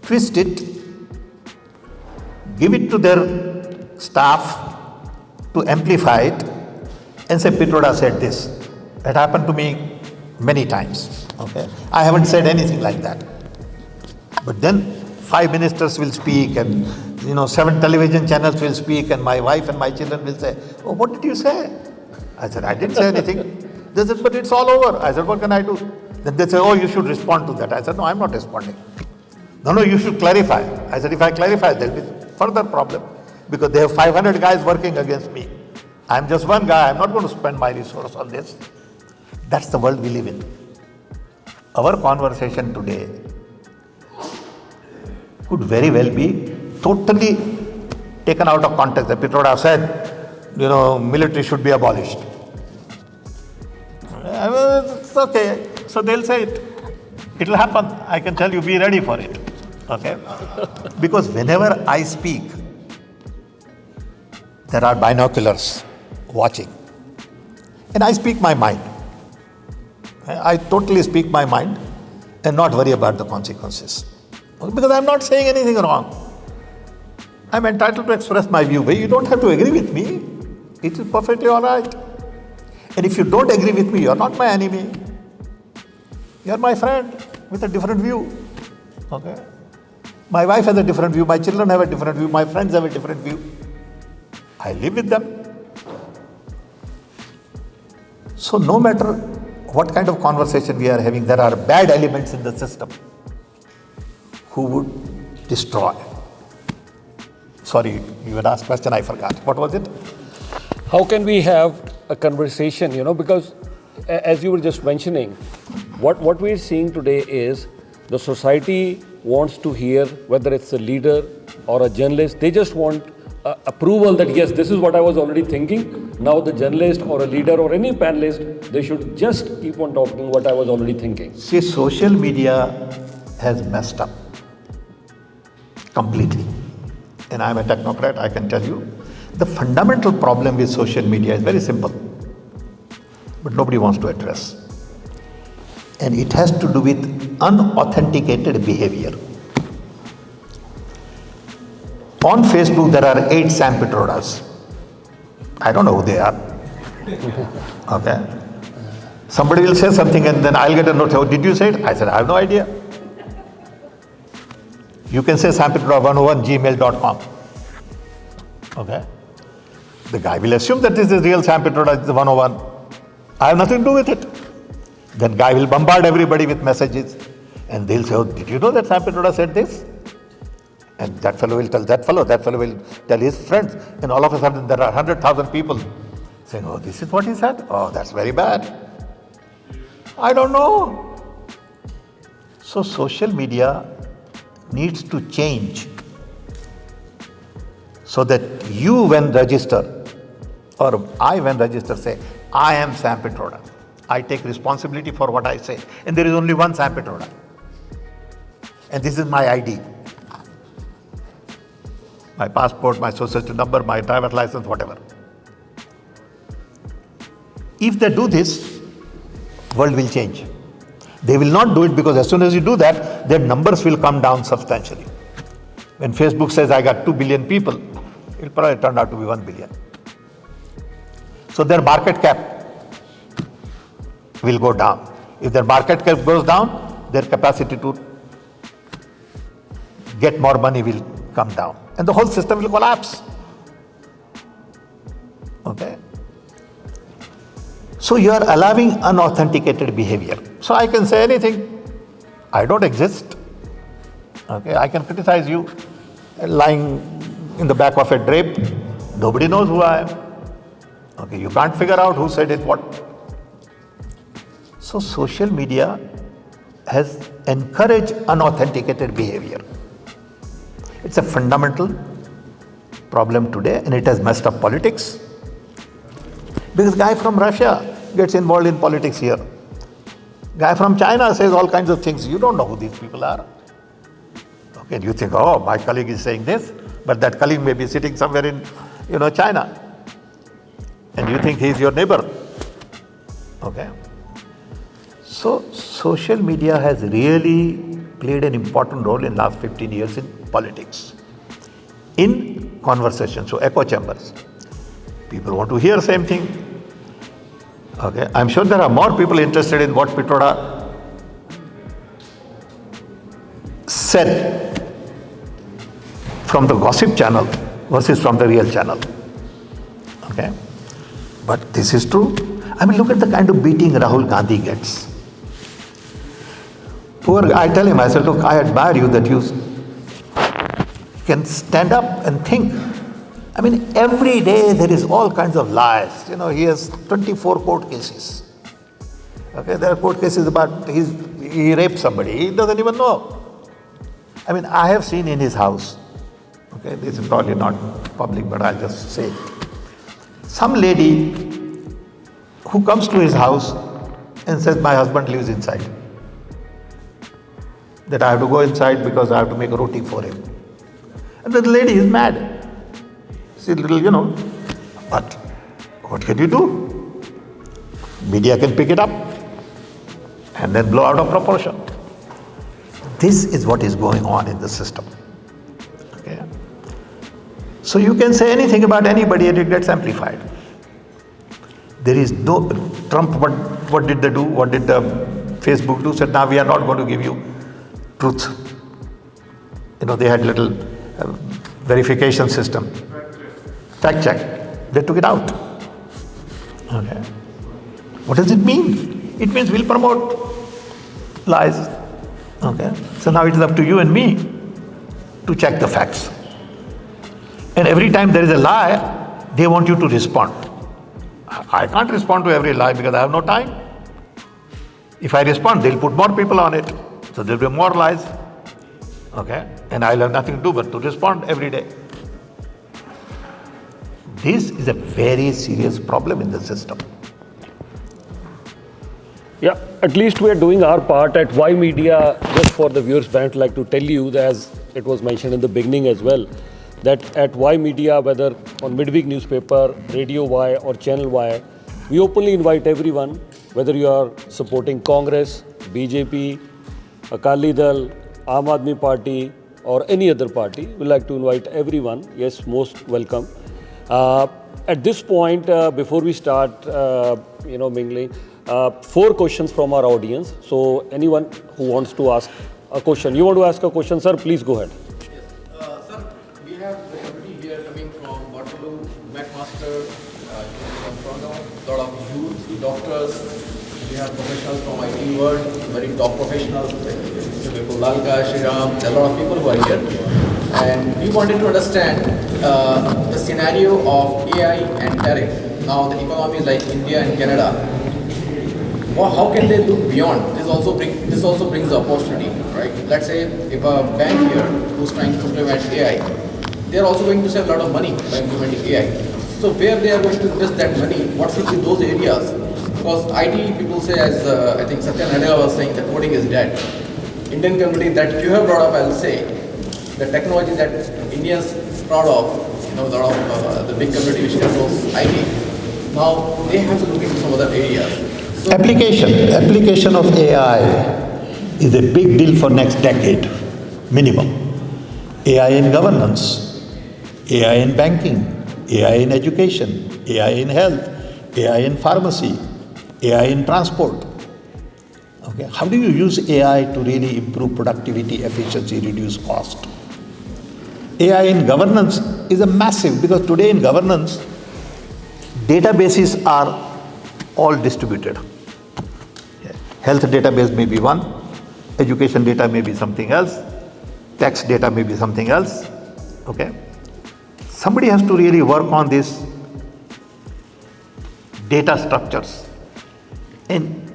twist it, give it to their staff to amplify it, and say, Pitroda said this. That happened to me many times. Okay, I haven't said anything like that. But then 5 ministers will speak, and 7 television channels will speak, and my wife and my children will say, oh, what did you say? I said, I didn't say anything. They said, but it's all over. I said, what can I do? Then they say, oh, you should respond to that. I said, no, I'm not responding. No, you should clarify. I said, if I clarify, there will be further problem, because they have 500 guys working against me. I'm just one guy. I'm not going to spend my resource on this. That's the world we live in. Our conversation today could very well be totally taken out of context. The Pitroda said, military should be abolished. It's okay. So they'll say it. It'll happen. I can tell you, be ready for it. Okay? Because whenever I speak, there are binoculars watching. And I speak my mind. I totally speak my mind and not worry about the consequences. Because I'm not saying anything wrong. I'm entitled to express my view. But you don't have to agree with me. It is perfectly all right. And if you don't agree with me, you're not my enemy. You're my friend with a different view. Okay? My wife has a different view. My children have a different view. My friends have a different view. I live with them. So no matter what kind of conversation we are having, there are bad elements in the system who would destroy. Sorry, you had asked a question, I forgot. What was it? How can we have a conversation, because as you were just mentioning, what we're seeing today is the society wants to hear, whether it's a leader or a journalist, they just want approval that yes, this is what I was already thinking. Now the journalist or a leader or any panelist, they should just keep on talking what I was already thinking. See, social media has messed up completely. And I'm a technocrat, I can tell you. The fundamental problem with social media is very simple, but nobody wants to address. And it has to do with unauthenticated behavior. On Facebook, there are 8 Sam Pitrodas. I don't know who they are. Okay. Somebody will say something and then I'll get a note. Oh, did you say it? I said, I have no idea. You can say sampitroda101gmail.com. Okay. The guy will assume that this is real Sam Pitroda 101. I have nothing to do with it. Then guy will bombard everybody with messages. And they'll say, oh, did you know that Sam Pitroda said this? And that fellow will tell that fellow will tell his friends. And all of a sudden there are 100,000 people saying, oh, this is what he said? Oh, that's very bad. I don't know. So social media needs to change so that you when register, or I when register say, I am Sam Pitroda. I take responsibility for what I say. And there is only one Sam Pitroda. And this is my ID. My passport, my social security number, my driver's license, whatever. If they do this, world will change. They will not do it because as soon as you do that, their numbers will come down substantially. When Facebook says I got 2 billion people, it will probably turn out to be 1 billion. So their market cap will go down. If their market cap goes down, their capacity to get more money will come down. And the whole system will collapse. Okay? So you are allowing unauthenticated behavior. So I can say anything. I don't exist. Okay? I can criticize you lying in the back of a drape. Nobody knows who I am. Okay? You can't figure out who said it, what. So social media has encourage unauthenticated behavior. It's a fundamental problem today, and it has messed up politics. Because guy from Russia gets involved in politics here. Guy from China says all kinds of things. You don't know who these people are. Okay, you think, oh, my colleague is saying this, but that colleague may be sitting somewhere in, China. And you think he's your neighbor. Okay. So, social media has really played an important role in last 15 years in politics. In conversation, so echo chambers. People want to hear same thing. Okay, I'm sure there are more people interested in what Pitroda said from the gossip channel versus from the real channel. Okay, but this is true. I mean, look at the kind of beating Rahul Gandhi gets. Poor guy, I tell him, I said, look, I admire you that you can stand up and think. I mean, every day there is all kinds of lies. He has 24 court cases. Okay, there are court cases about he raped somebody. He doesn't even know. I mean, I have seen in his house. Okay, this is probably not public, but I'll just say it. Some lady who comes to his house and says, my husband lives inside. That I have to go inside because I have to make a roti for him. And the lady is mad. She's little, but what can you do? Media can pick it up and then blow out of proportion. This is what is going on in the system. Okay. So you can say anything about anybody and it gets amplified. There is no, Trump, what did they do? What did the Facebook do? Said, now we are not going to give you truth. They had little verification system. Fact check. They took it out. Okay. What does it mean? It means we'll promote lies. Okay. So now it is up to you and me to check the facts. And every time there is a lie, they want you to respond. I can't respond to every lie because I have no time. If I respond, they'll put more people on it. So there'll be more lies. Okay. And I'll have nothing to do but to respond every day. This is a very serious problem in the system. Yeah, at least we are doing our part at Y Media. Just for the viewers, I'd like to tell you that, as it was mentioned in the beginning as well, that at Y Media, whether on midweek newspaper, Radio Y or Channel Y, we openly invite everyone, whether you are supporting Congress, BJP, Akali Dal, Aam Aadmi Party or any other party, we like to invite everyone. Yes, most welcome. At this point, before we start, mingling, 4 questions from our audience. So anyone who wants to ask a question, you want to ask a question, sir, please go ahead. Yes, sir, we have the community here coming from Waterloo, McMaster, from Toronto, a lot of youth, doctors, we have professionals from IT world, very top professionals, Lalka, Shriram, a lot of people who are here. And we wanted to understand the scenario of AI and tariff. Now the economies like India and Canada, how can they look beyond? This also brings the opportunity, right? Let's say if a bank here who's trying to implement AI, they're also going to save a lot of money by implementing AI. So where they are going to invest that money, what should be those areas? Because IT people say, as I think Satya Nadella was saying, that coding is dead. Indian community that you have brought up, I'll say, the technology that Indians proud of, a lot of the big community which controls IT, now they have to look into some other areas. So Application of AI is a big deal for next decade, minimum. AI in governance, AI in banking, AI in education, AI in health, AI in pharmacy, AI in transport. Okay, how do you use AI to really improve productivity, efficiency, reduce cost? AI in governance is a massive, because today in governance, databases are all distributed. Health database may be one, education data may be something else, tax data may be something else. Okay, somebody has to really work on these data structures and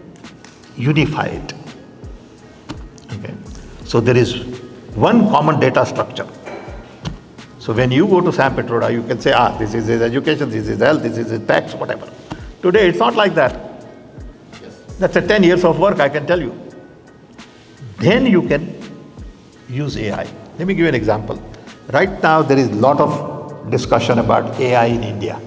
unify it. Okay, So there is one common data structure. So when you go to Sam Pitroda, you can say, this is his education, this is his health, this is his tax, whatever. Today, it's not like that. That's a 10 years of work, I can tell you. Then you can use AI. Let me give you an example. Right now, there is a lot of discussion about AI in India.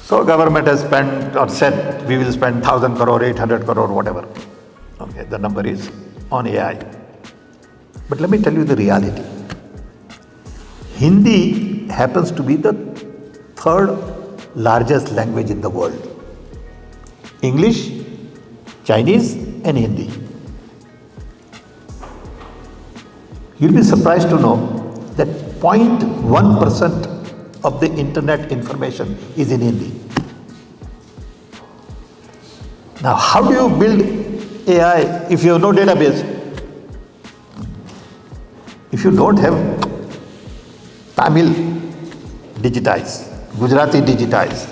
So government has spent or said we will spend 1,000 crore, 800 crore, whatever. Okay, the number is on AI. But let me tell you the reality. Hindi happens to be the third largest language in the world. English, Chinese, and Hindi. You'll be surprised to know that 0.1% of the internet information is in Hindi. Now, how do you build AI if you have no database? If you don't have Tamil digitized, Gujarati digitized,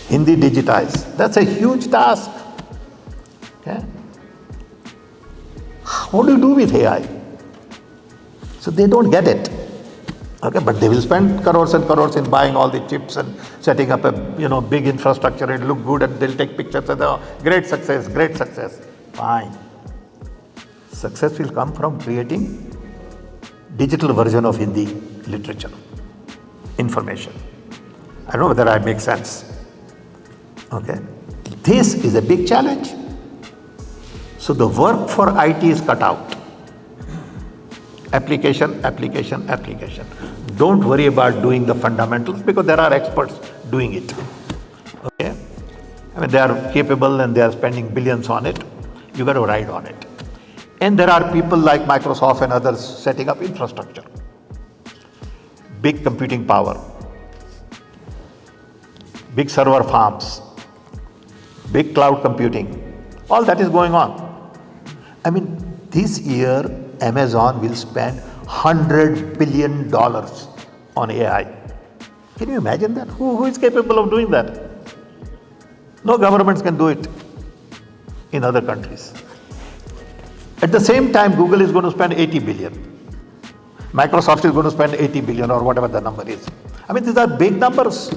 Hindi digitized, that's a huge task. Okay? What do you do with AI? So they don't get it. Okay, but they will spend crores and crores in buying all the chips and setting up a big infrastructure and look good, and they'll take pictures and great success, great success. Fine. Success will come from creating digital version of Hindi literature, information. I don't know whether I make sense. Okay, this is a big challenge. So the work for IT is cut out. Application, application, application. Don't worry about doing the fundamentals because there are experts doing it. Okay? I mean, they are capable and they are spending billions on it. You got to ride on it. And there are people like Microsoft and others setting up infrastructure. Big computing power. Big server farms. Big cloud computing. All that is going on. I mean, this year, Amazon will spend $100 billion on AI. Can you imagine that? Who is capable of doing that? No governments can do it in other countries. At the same time, Google is going to spend 80 billion. Microsoft is going to spend 80 billion or whatever the number is. I mean, these are big numbers.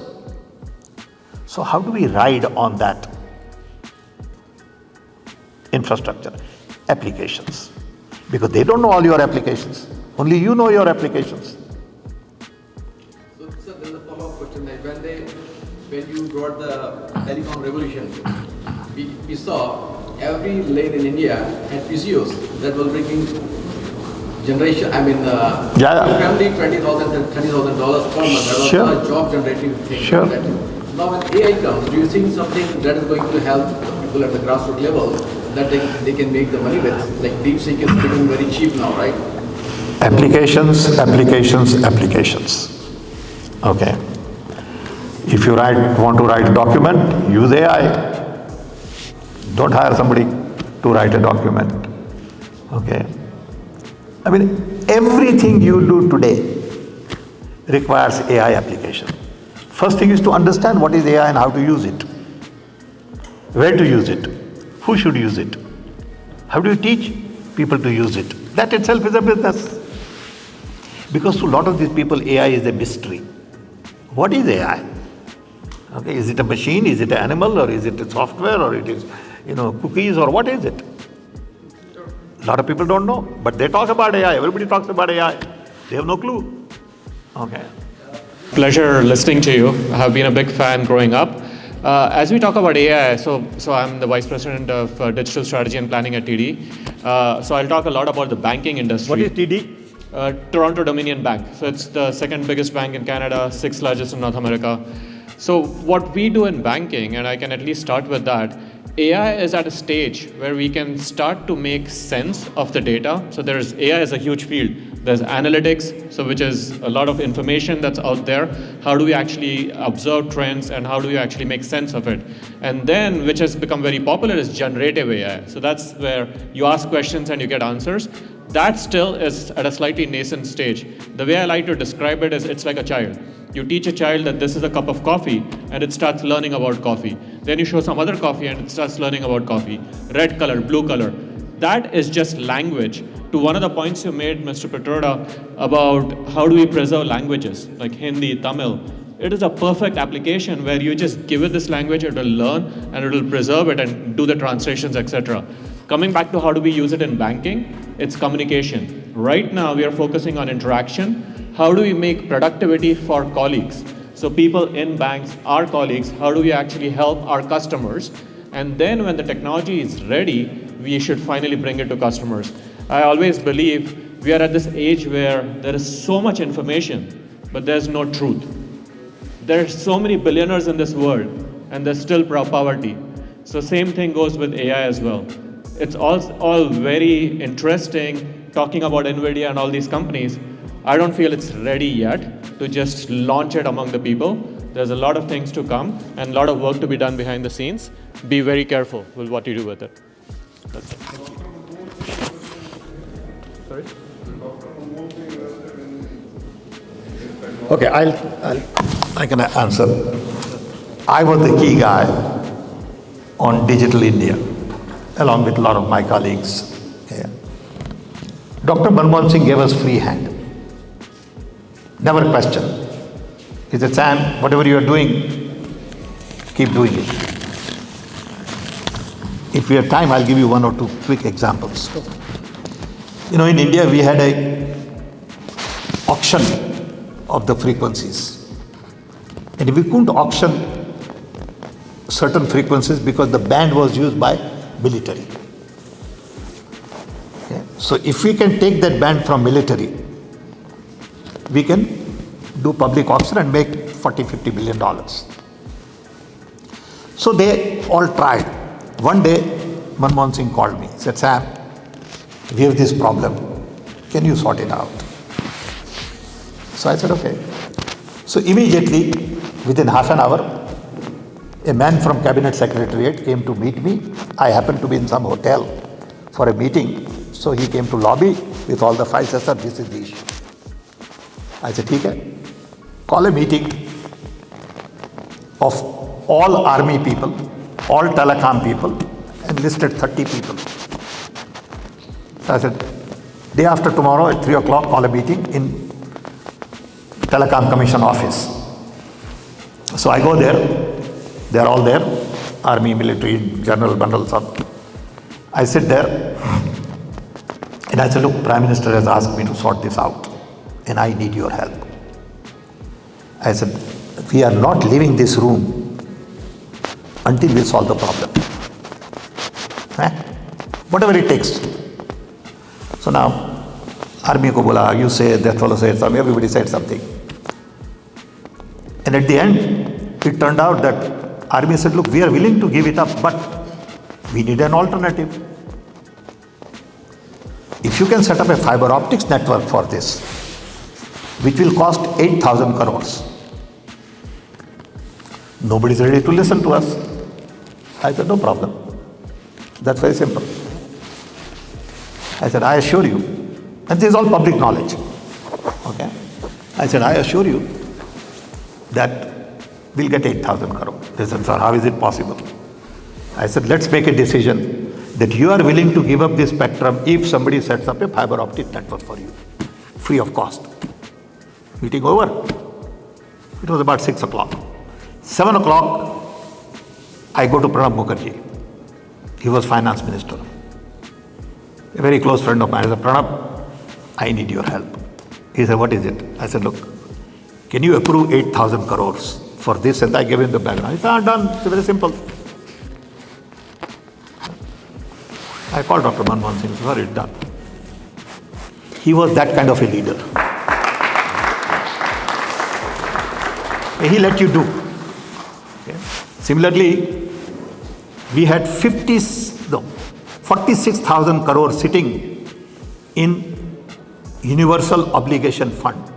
So how do we ride on that infrastructure? Applications. Because they don't know all your applications. Only you know your applications. So, sir, there's a follow-up question. Like when you brought the telecom revolution, we saw every lane in India had PCOs that were bringing generation. I mean, family $20,000 to $30,000 per month. That was a job-generating thing. Sure. Now, when AI comes, do you think something that is going to help people at the grassroots level that they can make the money with? Like DeepSeek is becoming very cheap now, right? Applications, applications, applications. Okay. If you want to write a document, use AI. Don't hire somebody to write a document. Okay. I mean, everything you do today requires AI application. First thing is to understand what is AI and how to use it. Where to use it. Who should use it? How do you teach people to use it? That itself is a business. Because to a lot of these people, AI is a mystery. What is AI? Okay, is it a machine? Is it an animal? Or is it a software? Or it is, cookies? Or what is it? A lot of people don't know. But they talk about AI. Everybody talks about AI. They have no clue. Okay. Pleasure listening to you. I have been a big fan growing up. As we talk about AI, so I'm the Vice President of Digital Strategy and Planning at TD. So I'll talk a lot about the banking industry. What is TD? Toronto Dominion Bank. So it's the second biggest bank in Canada, sixth largest in North America. So what we do in banking, and I can at least start with that, AI is at a stage where we can start to make sense of the data. So AI is a huge field. There's analytics, so which is a lot of information that's out there. How do we actually observe trends and how do we actually make sense of it? And then, which has become very popular, is generative AI. So that's where you ask questions and you get answers. That still is at a slightly nascent stage. The way I like to describe it is it's like a child. You teach a child that this is a cup of coffee and it starts learning about coffee. Then you show some other coffee and it starts learning about coffee. Red color, blue color. that is just language. To one of the points you made, Mr. Pitroda, about how do we preserve languages, like Hindi, Tamil, it is a perfect application where you just give it this language, it will learn, and it will preserve it and do the translations, etc. Coming back to how do we use it in banking, it's communication. Right now, we are focusing on interaction. How do we make productivity for colleagues? So people in banks, our colleagues, how do we actually help our customers? And then when the technology is ready, we should finally bring it to customers. I always believe we are at this age where there is so much information, but there's no truth. There are so many billionaires in this world, and there's still poverty. So same thing goes with AI as well. It's all very interesting talking about NVIDIA and all these companies. I don't feel it's ready yet to just launch it among the people. There's a lot of things to come and a lot of work to be done behind the scenes. Be very careful with what you do with it. That's it. Sorry? Okay, I can answer. I was the key guy on Digital India, along with a lot of my colleagues. Okay. Dr. Manmohan Singh gave us free hand. Never questioned. He said, Sam, whatever you are doing, keep doing it. If we have time, I'll give you one or two quick examples. You know, in India, we had a auction of the frequencies. And we couldn't auction certain frequencies because the band was used by military. Okay. So if we can take that band from military, we can do public auction and make $40–50 billion. So they all tried. One day, Manmohan Singh called me, said, Sam, we have this problem. Can you sort it out? So I said, okay. So immediately, within half an hour, a man from Cabinet Secretariat came to meet me. I happened to be in some hotel for a meeting. So he came to lobby with all the files. I said, this is the issue. I said, okay. Call a meeting of all army people, all telecom people, and listed 30 people. So I said, day after tomorrow at 3 o'clock, call a meeting in Telecom Commission office. So I go there, they're all there, army, military, general bundles up. I sit there and I said, look, Prime Minister has asked me to sort this out and I need your help. I said, we are not leaving this room until we solve the problem. Whatever it takes. So now, army ko bola, you say, that fellow said something, everybody said something. And at the end, it turned out that army said, look, we are willing to give it up, but we need an alternative. If you can set up a fiber optics network for this, which will cost 8,000 crores, nobody is ready to listen to us. I said, no problem. That's very simple. I said, I assure you, and this is all public knowledge. Okay? I said, I assure you that we'll get 8,000 crores. They said, sir, how is it possible? I said, let's make a decision that you are willing to give up this spectrum if somebody sets up a fiber optic network for you, free of cost. Meeting over. It was about 6 o'clock. 7 o'clock, I go to Pranab Mukherjee. He was finance minister. A very close friend of mine. I said, Pranab, I need your help. He said, what is it? I said, look, can you approve 8,000 crores for this? And I gave him the background. He said, done. It's very simple. I called Dr. Manmohan Singh. Sir, it's done. He was that kind of a leader. He let you do. Okay. Similarly, we had 46,000 crores sitting in Universal Obligation Fund,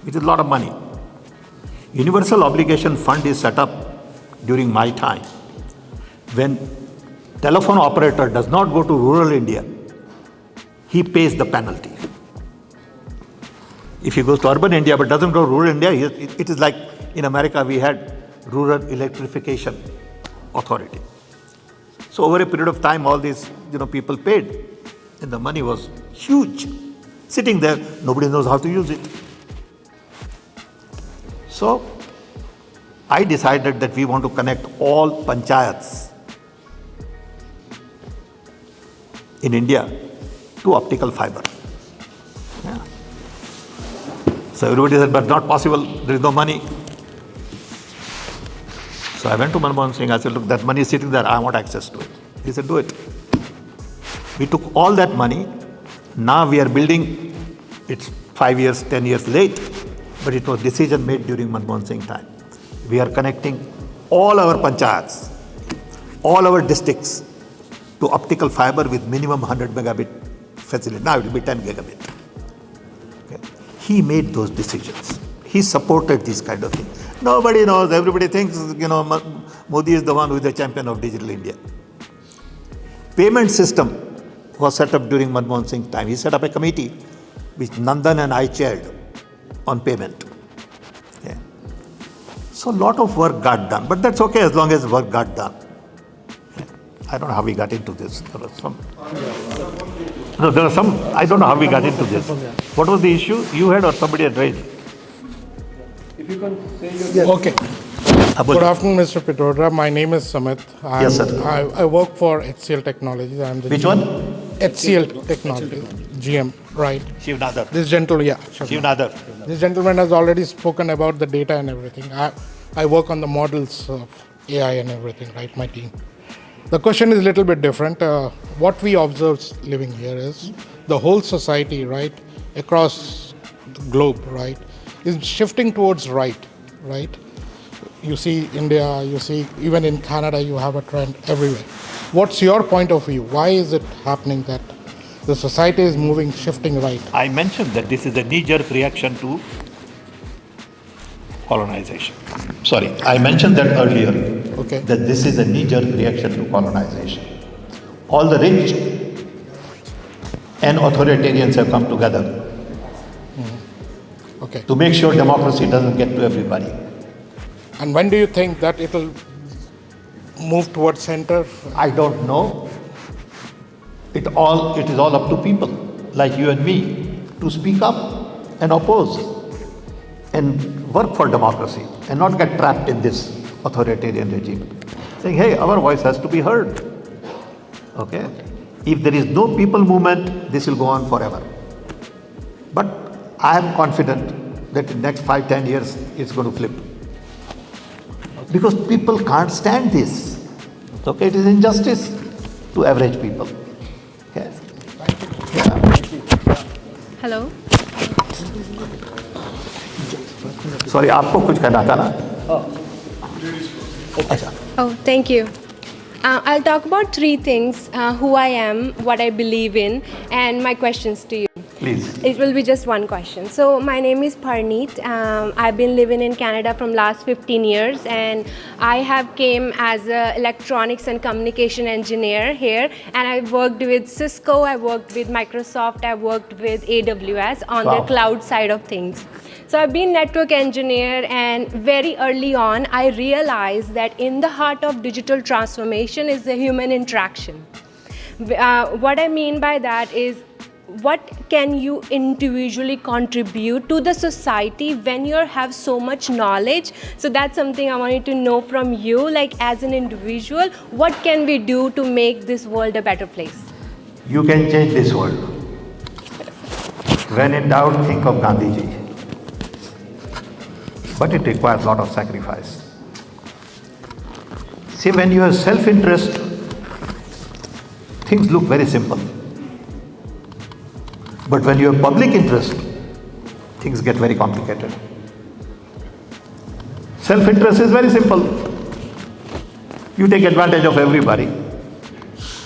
which is a lot of money. Universal Obligation Fund is set up during my time when telephone operator does not go to rural India, he pays the penalty. If he goes to urban India but doesn't go to rural India, it is like in America we had Rural Electrification Authority. So over a period of time, all these people paid, and the money was huge, sitting there. Nobody knows how to use it. So I decided that we want to connect all panchayats in India to optical fiber. Yeah. So everybody said, but not possible, there is no money. So I went to Manmohan Singh, I said, look, that money is sitting there, I want access to it. He said, do it. We took all that money, now we are building, it's 5 years, 10 years late, but it was decision made during Manmohan Singh time. We are connecting all our panchayats, all our districts to optical fiber with minimum 100 megabit facility. Now it will be 10 gigabit. Okay. He made those decisions. He supported these kind of things. Nobody knows. Everybody thinks, Modi is the one who is the champion of digital India. Payment system was set up during Manmohan Singh's time. He set up a committee which Nandan and I chaired on payment. Okay. So a lot of work got done, but that's okay as long as work got done. Okay. I don't know how we got into this. There was some, I don't know how we got into this. What was the issue you had or somebody had raised? If you can say your... Okay. Good afternoon, Mr. Pitroda. My name is Samit. Yes, sir. I work for HCL Technologies. I'm the Which GM. one? HCL Technologies, GM, right? Shivnadar. This gentleman, yeah. Shivnadar. This gentleman has already spoken about the data and everything. I work on the models of AI and everything, right? My team. The question is a little bit different. What we observe living here is the whole society, right, across the globe, right, is shifting towards right? You see India, you see even in Canada, you have a trend everywhere. What's your point of view? Why is it happening that the society is shifting right? I mentioned that this is a knee-jerk reaction to colonization. Sorry, I mentioned that earlier. Okay. That this is a knee-jerk reaction to colonization. All the rich and authoritarians have come together Okay. to make sure democracy doesn't get to everybody. And when do you think that it will move towards center? I don't know. It is all up to people like you and me to speak up and oppose and work for democracy and not get trapped in this authoritarian regime. Saying, hey, our voice has to be heard. Okay? If there is no people movement, this will go on forever. But I am confident that in the next 5-10 years, it's going to flip. Because people can't stand this. Okay, it is injustice to average people. Okay. Yeah. Hello. Sorry, आपको कुछ कहना था ना? अच्छा. Oh, thank you. I'll talk about 3 things: who I am, what I believe in, and my questions to you. Please. It will be just one question. So my name is Parneet. I've been living in Canada from last 15 years, and I have came as an electronics and communication engineer here, and I worked with Cisco, I worked with Microsoft, I worked with AWS on the cloud side of things. So I've been network engineer, and very early on, I realized that in the heart of digital transformation is the human interaction. What I mean by that is, what can you individually contribute to the society when you have so much knowledge? So that's something I wanted to know from you, like as an individual, what can we do to make this world a better place? You can change this world. When in doubt, think of Gandhiji. But it requires a lot of sacrifice. See, when you have self-interest, things look very simple. But when you have public interest, things get very complicated. Self-interest is very simple. You take advantage of everybody.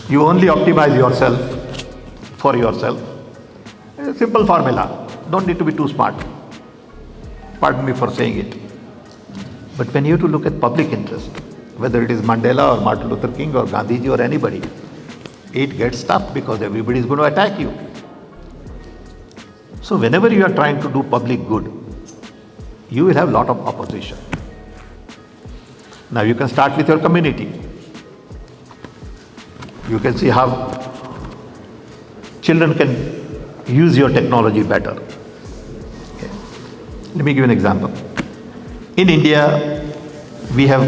You only optimize yourself for yourself. It's a simple formula. Don't need to be too smart. Pardon me for saying it. But when you have to look at public interest, whether it is Mandela or Martin Luther King or Gandhiji or anybody, it gets tough because everybody is going to attack you. So whenever you are trying to do public good, you will have a lot of opposition. Now you can start with your community. You can see how children can use your technology better. Okay. Let me give you an example. In India, we have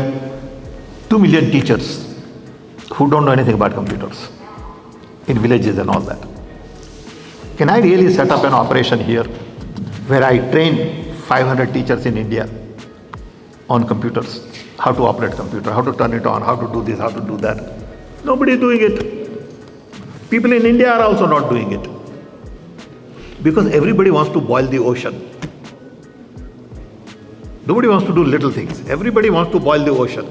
2 million teachers who don't know anything about computers in villages and all that. Can I really set up an operation here where I train 500 teachers in India on computers, how to operate computer, how to turn it on, how to do this, how to do that? Nobody is doing it. People in India are also not doing it. Because everybody wants to boil the ocean. Nobody wants to do little things. Everybody wants to boil the ocean.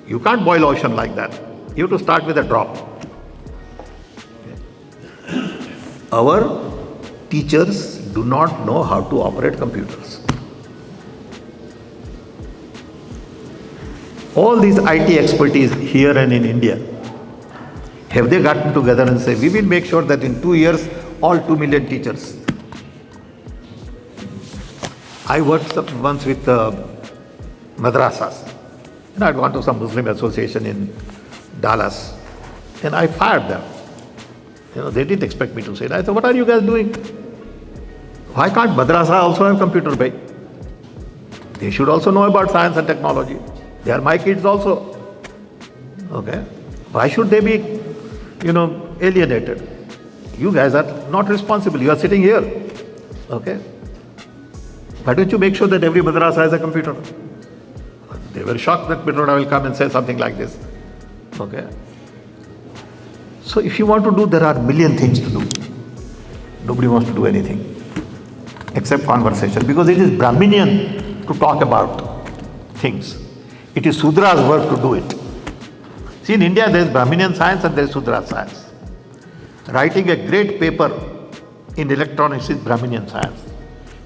You can't boil ocean like that. You have to start with a drop. Our teachers do not know how to operate computers. All these IT expertise here and in India, have they gotten together and say, we will make sure that in 2 years, all 2 million teachers. I worked once with madrasas. And I'd gone to some Muslim association in Dallas, and I fired them. They didn't expect me to say that. I said, what are you guys doing? Why can't madrasa also have computer bay? They should also know about science and technology. They are my kids also. Okay? Why should they be, alienated? You guys are not responsible. You are sitting here. Okay? Why don't you make sure that every madrasa has a computer? They were shocked that Pitroda will come and say something like this. Okay? So if you want to do, there are a million things to do. Nobody wants to do anything except conversation, because it is Brahminian to talk about things. It is Sudra's work to do it. See, in India there is Brahminian science and there is Sudra science. Writing a great paper in electronics is Brahminian science.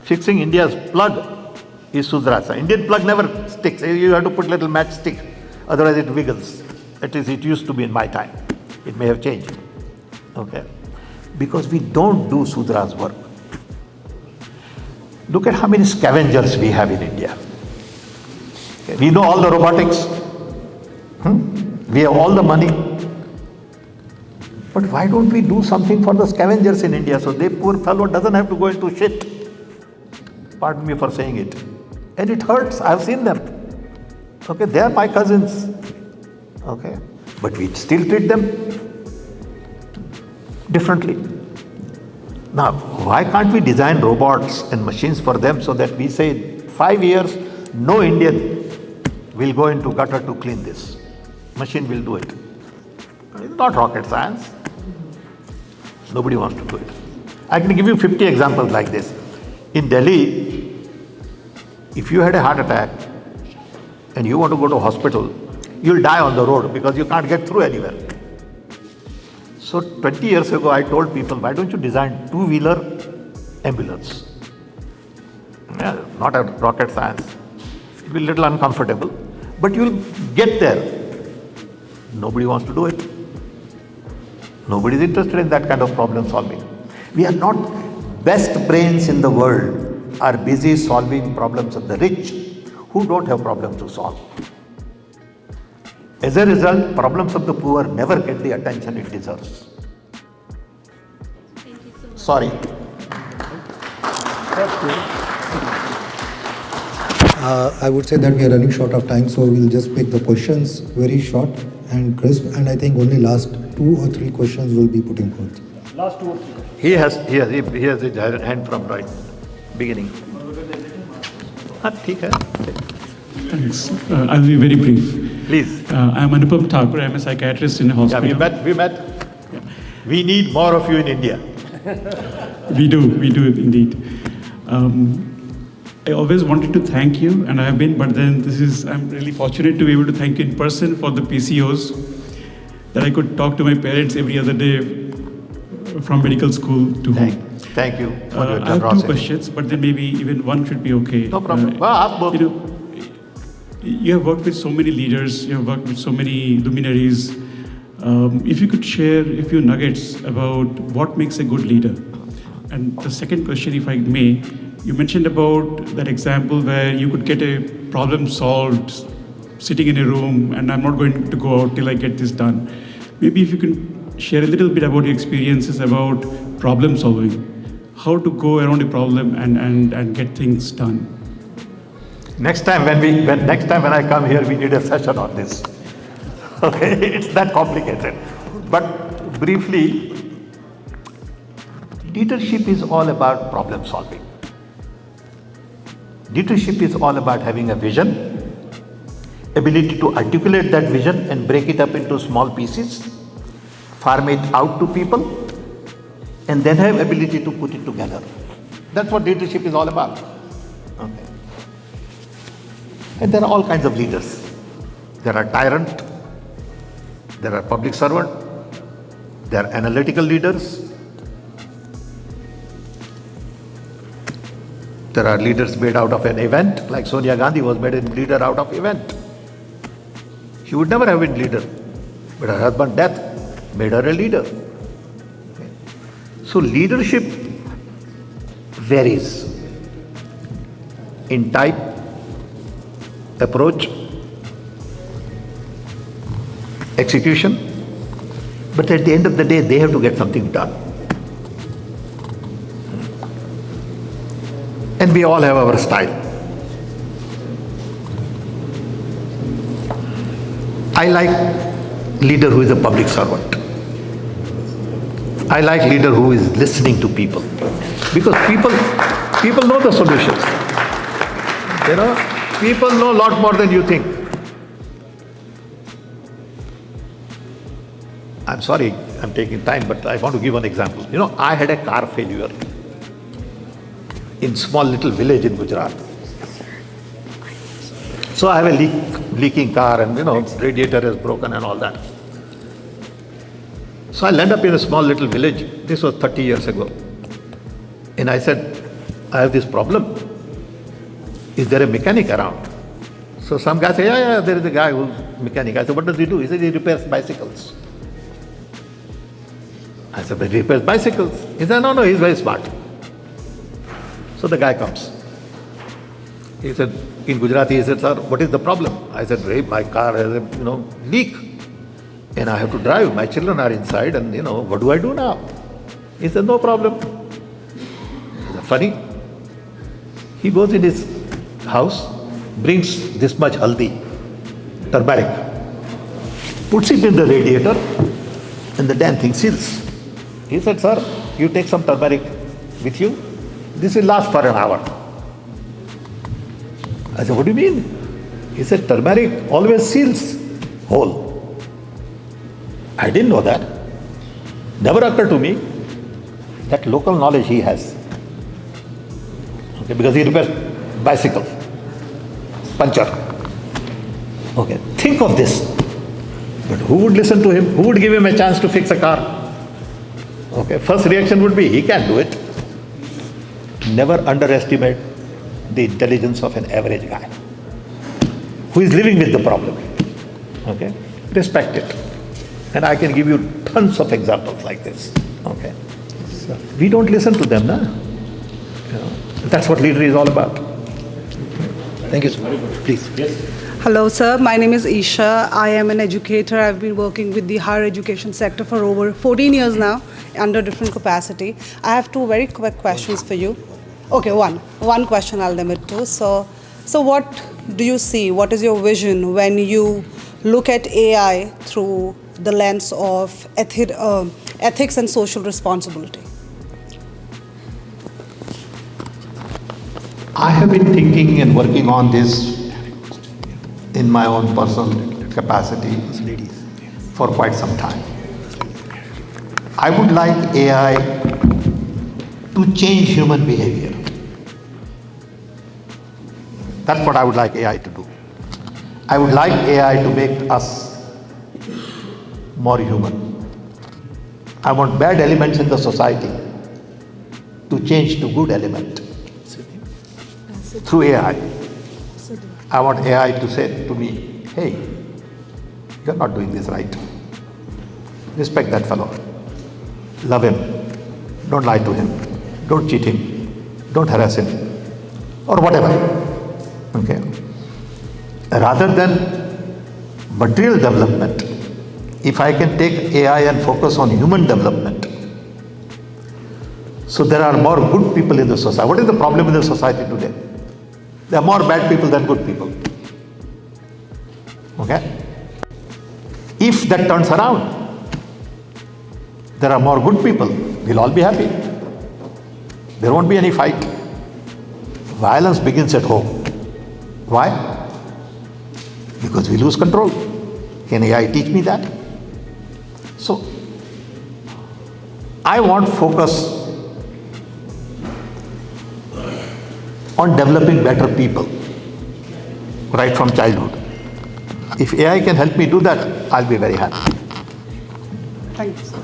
Fixing India's plug is Sudra science. Indian plug never sticks. You have to put little matchstick, otherwise it wiggles. At least it used to be in my time. It may have changed. Okay? Because we don't do Sudra's work. Look at how many scavengers we have in India. Okay? We know all the robotics. We have all the money. But why don't we do something for the scavengers in India so they, poor fellow, doesn't have to go into shit. Pardon me for saying it. And it hurts. I've seen them. Okay, they are my cousins. Okay. But we still treat them differently. Now, why can't we design robots and machines for them so that we say 5 years, no Indian will go into gutter to clean this. Machine will do it. It's not rocket science. Nobody wants to do it. I can give you 50 examples like this. In Delhi, if you had a heart attack and you want to go to hospital, you'll die on the road because you can't get through anywhere. So 20 years ago, I told people, why don't you design two-wheeler ambulance? Yeah, not a rocket science. It'll be a little uncomfortable, but you'll get there. Nobody wants to do it. Nobody is interested in that kind of problem solving. We are not best brains in the world are busy solving problems of the rich who don't have problems to solve. As a result, problems of the poor never get the attention it deserves. Thank you so much. Sorry. I would say that we are running short of time, so we'll just pick the questions very short and crisp, and I think only last 2 or 3 questions will be putting forth. Last 2 or 3. He has his hand from right beginning. ठीक है. Thanks. I'll be very brief. Please. I'm Anupam Thakur. I'm a psychiatrist in a hospital. Yeah, we met. Yeah. We need more of you in India. We do indeed. I always wanted to thank you, and I have been, but then I'm really fortunate to be able to thank you in person for the PCOs, that I could talk to my parents every other day from medical school to home. Thank you for your I have 2 questions, but then maybe even one should be okay. No problem. You have worked with so many leaders, you have worked with so many luminaries. If you could share a few nuggets about what makes a good leader. And the second question, if I may, you mentioned about that example where you could get a problem solved sitting in a room and I'm not going to go out till I get this done. Maybe if you can share a little bit about your experiences about problem solving, how to go around a problem and get things done. Next time when I come here, we need a session on this. Okay, it's that complicated. But briefly, leadership is all about problem solving. Leadership is all about having a vision, ability to articulate that vision and break it up into small pieces, farm it out to people, and then have ability to put it together. That's what leadership is all about. Okay. And there are all kinds of leaders. There are tyrant, there are public servant, there are analytical leaders, there are leaders made out of an event, like Sonia Gandhi was made a leader out of event. She would never have been leader, but her husband's death made her a leader. Okay. So leadership varies in type, approach, execution, but at the end of the day, they have to get something done. And we all have our style. I like leader who is a public servant. I like leader who is listening to people, because people know the solutions. You know, people know a lot more than you think. I'm sorry, I'm taking time, but I want to give one example. You know, I had a car failure in small little village in Gujarat. So I have a leaking car, and radiator is broken and all that. So I land up in a small little village. This was 30 years ago. And I said, I have this problem. Is there a mechanic around? So some guy said, yeah, there is a guy who's mechanic. I said, what does he do? He said, he repairs bicycles. I said, but he repairs bicycles. He said, no, he's very smart. So the guy comes. He said, in Gujarati, he said, sir, what is the problem? I said, my car has a leak, and I have to drive. My children are inside, and what do I do now? He said, no problem. He said, funny. He goes in his house, brings this much haldi, turmeric, puts it in the radiator, and the damn thing seals. He said, sir, you take some turmeric with you. This will last for an hour. I said, what do you mean? He said, turmeric always seals hole. I didn't know that. Never occurred to me. That local knowledge he has. Okay, because he repairs bicycle, puncture. Okay, think of this. But who would listen to him? Who would give him a chance to fix a car? Okay, first reaction would be, he can't do it. Never underestimate the intelligence of an average guy who is living with the problem. Okay, respect it. And I can give you tons of examples like this. Okay, so we don't listen to them, nah? That's what leader is all about. Thank you, sir. Please. Yes. Hello, sir. My name is Isha. I am an educator. I've been working with the higher education sector for over 14 years now, under different capacity. I have two very quick questions for you. Okay, one question I'll limit to. So what do you see? What is your vision when you look at AI through the lens of ethics and social responsibility? I have been thinking and working on this in my own personal capacity for quite some time. I would like AI to change human behavior. That's what I would like AI to do. I would like AI to make us more human. I want bad elements in the society to change to good element through AI. I want AI to say to me, hey, you're not doing this right. Respect that fellow. Love him. Don't lie to him. Don't cheat him. Don't harass him. Or whatever. Okay. Rather than material development, if I can take AI and focus on human development, so there are more good people in the society. What is the problem in the society today? There are more bad people than good people. Okay? If that turns around, there are more good people, we'll all be happy. There won't be any fight. Violence begins at home. Why? Because we lose control. Can AI teach me that? So, I want focus on developing better people right from childhood. If AI can help me do that, I'll be very happy. Thank you, sir.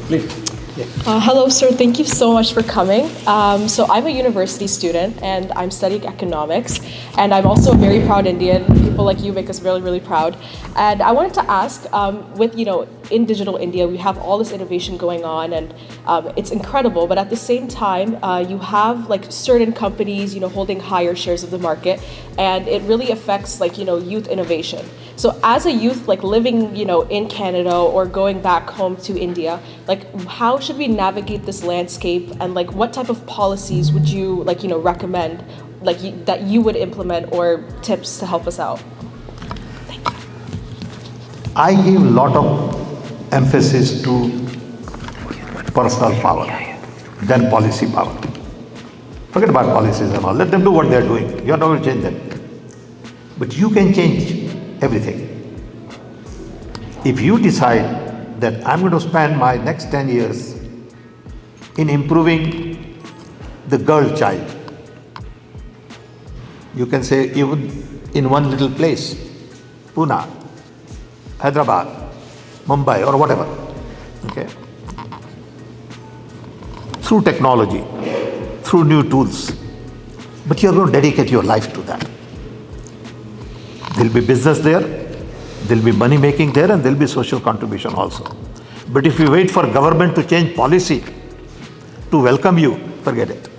Please. Hello, sir. Thank you so much for coming. So I'm a university student and I'm studying economics, and I'm also a very proud Indian. People like you make us really, really proud. And I wanted to ask, in digital India, we have all this innovation going on, and it's incredible. But at the same time, you have like certain companies, holding higher shares of the market, and it really affects youth innovation. So as a youth, living, in Canada or going back home to India, how should we navigate this landscape, and what type of policies would you recommend, that you would implement, or tips to help us out? Thank you. I give a lot of emphasis to personal power than policy power. Forget about policies and all. Let them do what they are doing. You are not going to change them. But you can change everything. If you decide that I'm going to spend my next 10 years in improving the girl child, you can say even in one little place, Pune, Hyderabad, Mumbai, or whatever, okay? Through technology, through new tools, but you're going to dedicate your life to that. There'll be business there, there'll be money making there, and there'll be social contribution also. But if you wait for government to change policy to welcome you, forget it.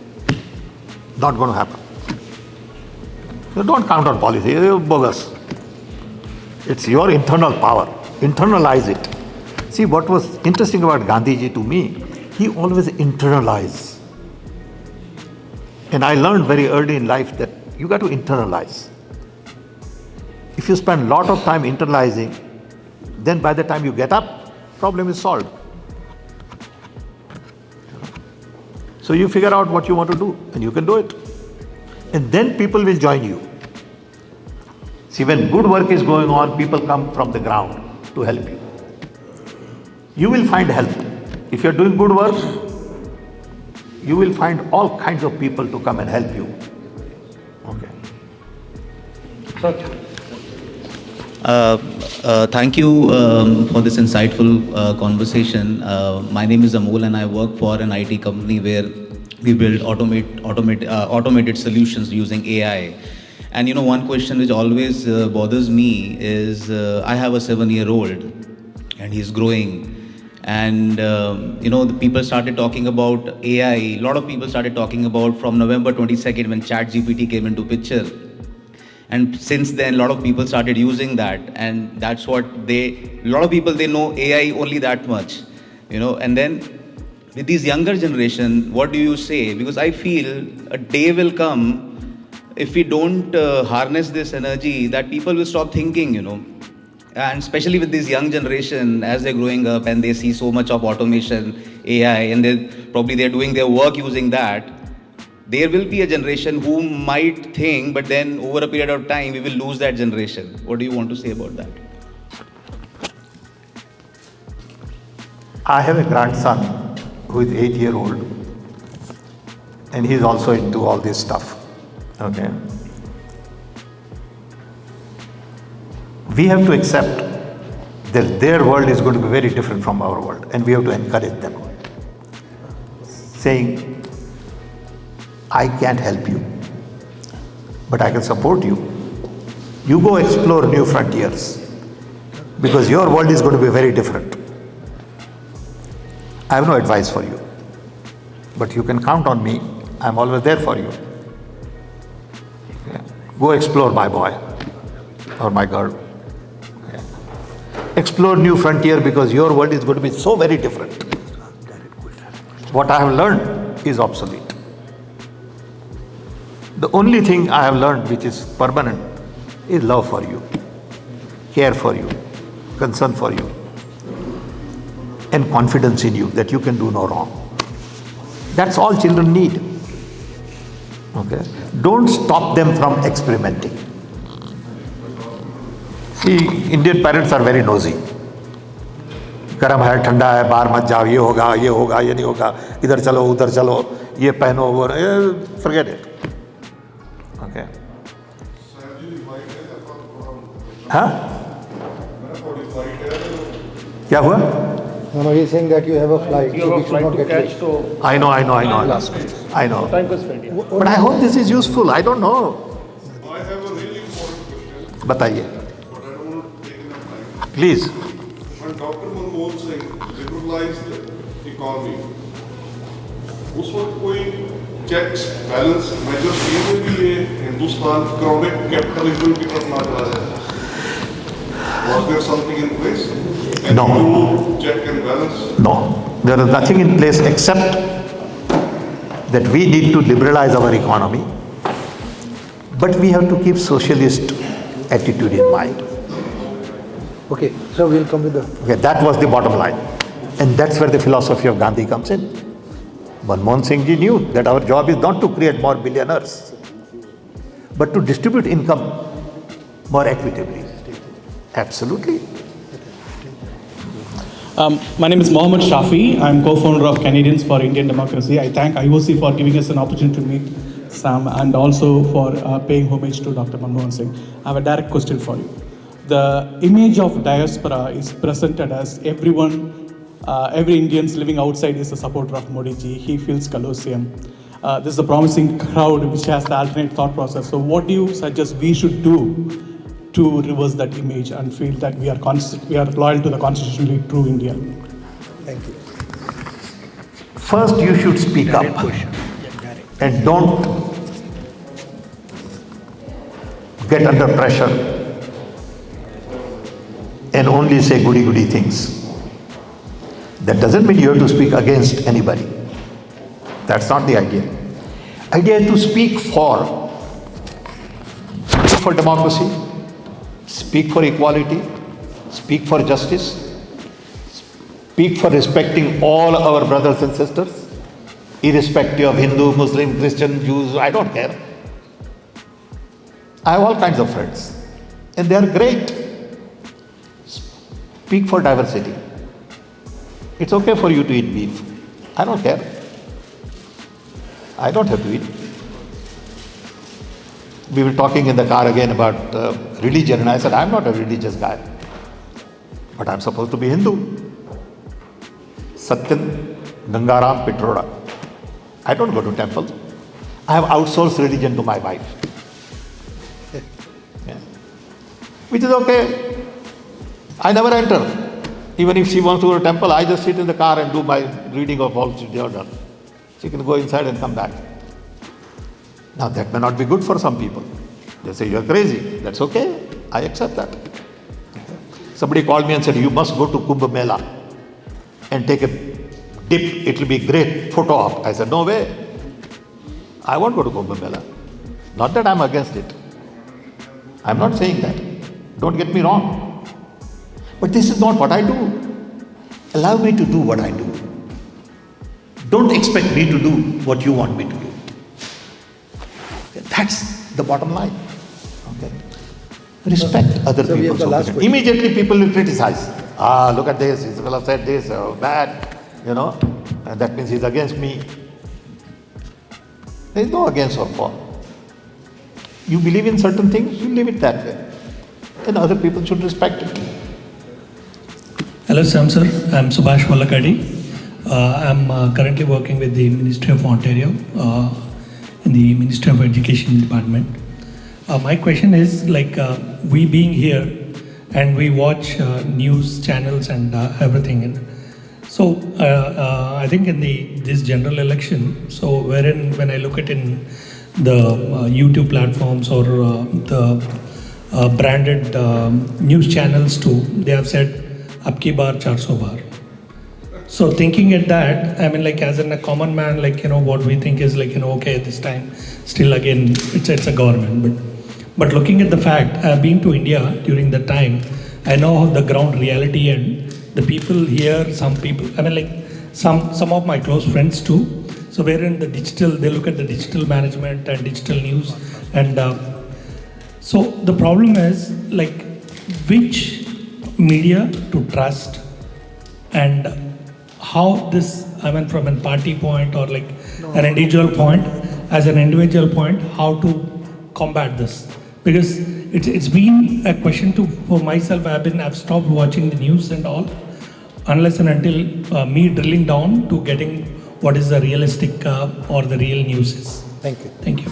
Not going to happen. So don't count on policy, you're bogus. It's your internal power. Internalize it. See, what was interesting about Gandhiji to me, he always internalized. And I learned very early in life that you got to internalize. If you spend a lot of time internalizing, then by the time you get up, problem is solved. So you figure out what you want to do, and you can do it. And then people will join you. See, when good work is going on, people come from the ground to help you. You will find help. If you're doing good work, you will find all kinds of people to come and help you. Okay. Thank you for this insightful conversation. My name is Amol and I work for an IT company where we build automated solutions using AI. And one question which always bothers me is I have a 7-year-old and he's growing. And the people started talking about AI. A lot of people started talking about from November 22nd when ChatGPT came into picture. And since then, a lot of people started using that, and that's what a lot of people, they know AI only that much, and then with these younger generation, what do you say? Because I feel a day will come, if we don't harness this energy, that people will stop thinking, and especially with this young generation, as they're growing up and they see so much of automation, AI, and they're doing their work using that. There will be a generation who might think, but then over a period of time, we will lose that generation. What do you want to say about that? I have a grandson who is 8-year-old, and he's also into all this stuff. Okay. We have to accept that their world is going to be very different from our world, and we have to encourage them, saying, I can't help you, but I can support you. You go explore new frontiers, because your world is going to be very different. I have no advice for you, but you can count on me. I'm always there for you. Okay. Go explore, my boy or my girl. Okay. explore new frontier because your world is going to be so very different. What I have learned is obsolete. The only thing I have learned which is permanent is love for you, care for you, concern for you, and confidence in you that you can do no wrong. That's all children need. Okay? Don't stop them from experimenting. See, Indian parents are very nosy. गर्म है, ठंडा है, बाहर मत जाओ, ये होगा, ये नहीं होगा, इधर चलो, उधर चलो, ये पहनो, वो forget it. Okay. हाँ? क्या हुआ? No, he's saying that you have a flight, so we should not get late. I know. I know. But I hope this is useful. I don't know. I have a really important question. बताइए. But I don't want to take enough time. Please. When Dr. Manmohan Singh liberalized the economy, उस वक्त कोई checks, balance measures किए थे कि ये Hindustan chronic capitalism की तरफ ना चला जाए? Was there something in place? No. Check and balance? No. There is nothing in place except that we need to liberalize our economy, but we have to keep socialist attitude in mind. Okay, so we'll come with the... Okay, that was the bottom line. And that's where the philosophy of Gandhi comes in. Manmohan Singh ji knew that our job is not to create more billionaires, but to distribute income more equitably. Absolutely. My name is Mohammed Shafi. I'm co-founder of Canadians for Indian Democracy. I thank IOC for giving us an opportunity to meet Sam and also for paying homage to Dr. Manmohan Singh. I have a direct question for you. The image of diaspora is presented as everyone, every Indians living outside is a supporter of Modi ji. He feels Colosseum. This is a promising crowd which has the alternate thought process. So what do you suggest we should do to reverse that image and feel that we are loyal to the constitutionally true India? Thank you. First, you should speak up and don't get under pressure and only say goody things. That doesn't mean you have to speak against anybody. That's not the idea. Idea is to speak for democracy, speak for equality, speak for justice, speak for respecting all our brothers and sisters, irrespective of Hindu, Muslim, Christian, Jews, I don't care. I have all kinds of friends and they are great. Speak for diversity. It's okay for you to eat beef. I don't care. I don't have to eat. We were talking in the car again about religion, and I said, I'm not a religious guy, but I'm supposed to be Hindu. Satyan, Gangaram, Pitroda. I don't go to temple. I have outsourced religion to my wife. Yeah. Which is okay. I never enter. Even if she wants to go to temple, I just sit in the car and do my reading of all she has done. She can go inside and come back. Now that may not be good for some people. They say you're crazy. That's okay. I accept that. Somebody called me and said, you must go to Kumbh Mela and take a dip. It will be great photo op. I said, no way. I won't go to Kumbh Mela. Not that I'm against it. I'm not saying that. Don't get me wrong. But this is not what I do. Allow me to do what I do. Don't expect me to do what you want me to do. That's the bottom line. Okay. Respect other people's opinion. Immediately people will criticize. Look at this, he's well said this, bad, and that means he's against me. There is no against or for. You believe in certain things, you live it that way. And other people should respect it. Hello, Sam sir. I'm Subhash Malakadi. I'm currently working with the Ministry of Ontario in the Ministry of Education Department. My question is, we being here and we watch news channels and everything. So I think in this general election, so when I look at in the YouTube platforms or the branded news channels too, they have said ab ki baar 400 baar. So thinking at that, I mean, like as in a common man, like, you know, what we think is like, you know, okay, this time still again, it's a government. But looking at the fact, I've been to India during that time, I know the ground reality and the people here, some people, I mean, like some of my close friends too. So wherein the digital, they look at the digital management and digital news. And so the problem is like which media to trust and how this, I mean, from a party point or like an individual point, as an individual point, how to combat this. Because it's been a question for myself. I've stopped watching the news and all, unless and until me drilling down to getting what is the realistic or the real news is. Thank you. Thank you.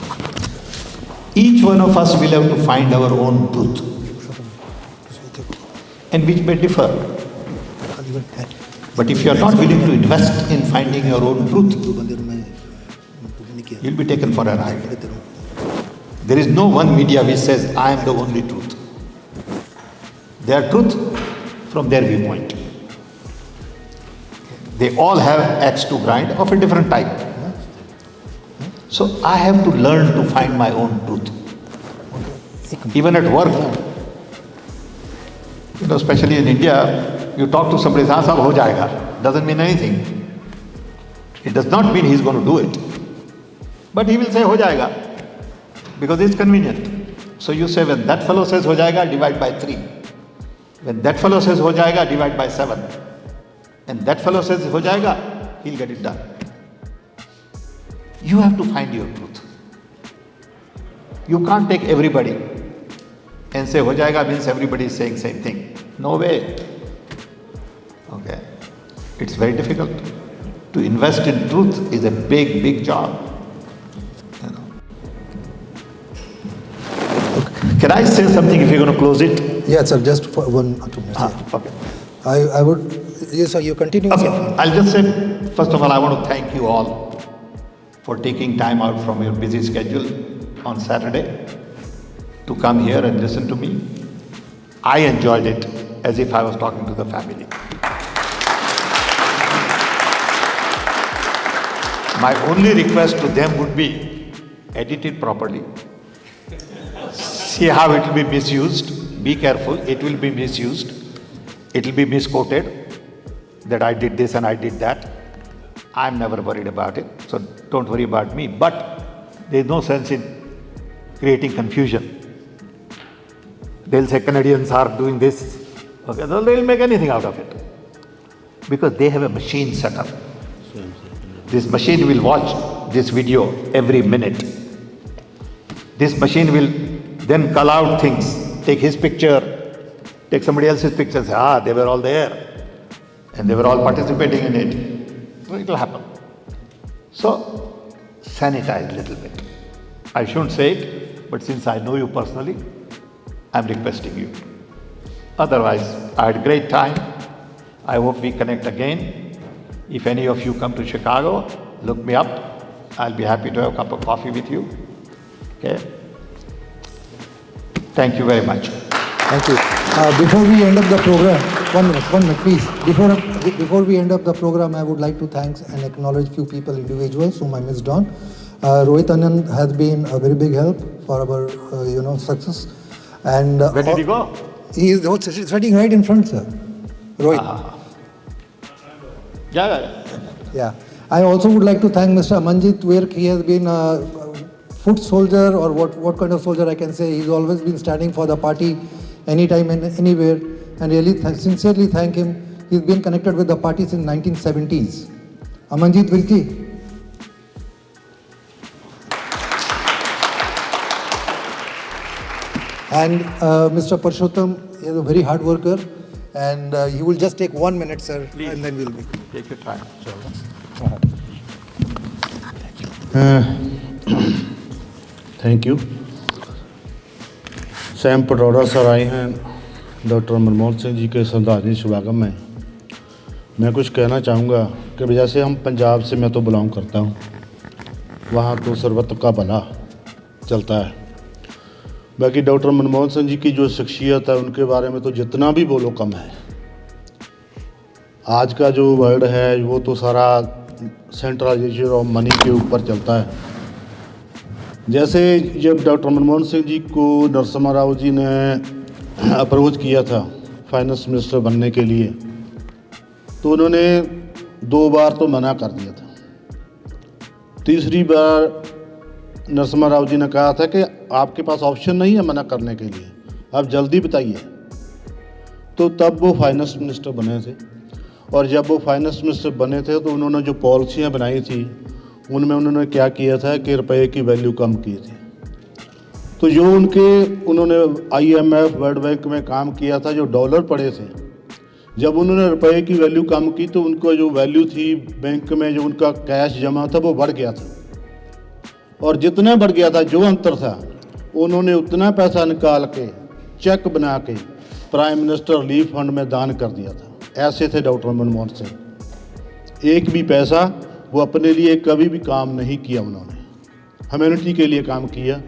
Each one of us will have to find our own truth, and which may differ. But if you are not willing to invest in finding your own truth, you'll be taken for a ride. There is no one media which says, I am the only truth. They are truth from their viewpoint. They all have axe to grind of a different type. So I have to learn to find my own truth. Even at work, you know, especially in India, you talk to somebody, हाँ सब हो जाएगा, doesn't mean anything. It does not mean he's going to do it. But he will say हो जाएगा, because it's convenient. So you say, when that fellow says हो जाएगा, divide by 3. When that fellow says हो जाएगा, divide by 7. And that fellow says हो जाएगा, he'll get it done. You have to find your truth. You can't take everybody and say हो जाएगा means everybody is saying same thing. No way. Okay. It's very difficult. To invest in truth is a big, big job. You know. Okay. Can I say something if you're going to close it? Yeah, sir, just for 1 or 2 minutes. Okay. I would, yes, sir, you continue. Okay. I'll just say, first of all, I want to thank you all for taking time out from your busy schedule on Saturday to come here and listen to me. I enjoyed it as if I was talking to the family. My only request to them would be, edit it properly. See how it will be misused. Be careful, it will be misused. It will be misquoted that I did this and I did that. I'm never worried about it, so don't worry about me. But there's no sense in creating confusion. They'll say Canadians are doing this. Okay, so they'll make anything out of it. Because they have a machine set up. This machine will watch this video every minute. This machine will then call out things, take his picture, take somebody else's picture, say, they were all there and they were all participating in it. So it will happen. So sanitize a little bit. I shouldn't say it, but since I know you personally, I'm requesting you. Otherwise, I had a great time. I hope we connect again. If any of you come to Chicago, look me up. I'll be happy to have a cup of coffee with you. Okay? Thank you very much. Thank you. Before we end up the program, 1 minute, please. Before we end up the program, I would like to thank and acknowledge few people, individuals whom I missed on. Rohit Anand has been a very big help for our, success. And where did he go? He is sitting right in front, sir. Rohit. Yeah. I also would like to thank Mr. Amanjit Virk. He has been a foot soldier, or what kind of soldier I can say. He's always been standing for the party anytime and anywhere. And really sincerely thank him. He's been connected with the party since 1970s. Amanjit Virk. And Mr. Parshottam is a very hard worker, and he will just take 1 minute, sir, please. And then we'll be. Take your time. Thank you. Sam Pitroda sir आए हैं doctor Manmohan Singh ji के श्रद्धांजलि समागम में। मैं कुछ कहना चाहूँगा कि जैसे हम पंजाब से मैं तो बिलोंग करता हूँ, वहाँ तो सर्वत्र का भला चलता है। बाकी डॉक्टर मनमोहन सिंह जी की जो शख्सियत है उनके बारे में तो जितना भी बोलो कम है। आज का जो वर्ल्ड है वो तो सारा सेंट्रलाइजेशन ऑफ मनी के ऊपर चलता है। जैसे जब डॉक्टर मनमोहन सिंह जी को नरसिम्हा राव जी ने अप्रोच किया था फाइनेंस मिनिस्टर बनने के लिए, तो उन्होंने 2 बार तो मना कर दिया था। तीसरी बार नरसिम्हा राव जी ने कहा था कि आपके पास ऑप्शन नहीं है मना करने के लिए, आप जल्दी बताइए। तो तब वो फाइनेंस मिनिस्टर बने थे, और जब वो फाइनेंस मिनिस्टर बने थे तो उन्होंने जो पॉलिसियाँ बनाई थी उनमें उन्होंने क्या किया था कि रुपए की वैल्यू कम की थी। तो जो उन्होंने IMF वर्ल्ड बैंक में काम किया था, जो डॉलर पड़े थे, जब उन्होंने रुपए की वैल्यू कम की तो उनको जो वैल्यू थी बैंक में, जो उनका कैश जमा था वो बढ़ गया था, और जितना बढ़ गया था जो अंतर था उन्होंने उतना पैसा निकाल के चेक बना के प्राइम मिनिस्टर रिलीफ फंड में दान कर दिया था। ऐसे थे डॉक्टर मनमोहन सिंह। एक भी पैसा वो अपने लिए कभी भी काम नहीं किया, उन्होंने ह्यूमैनिटी के लिए काम किया।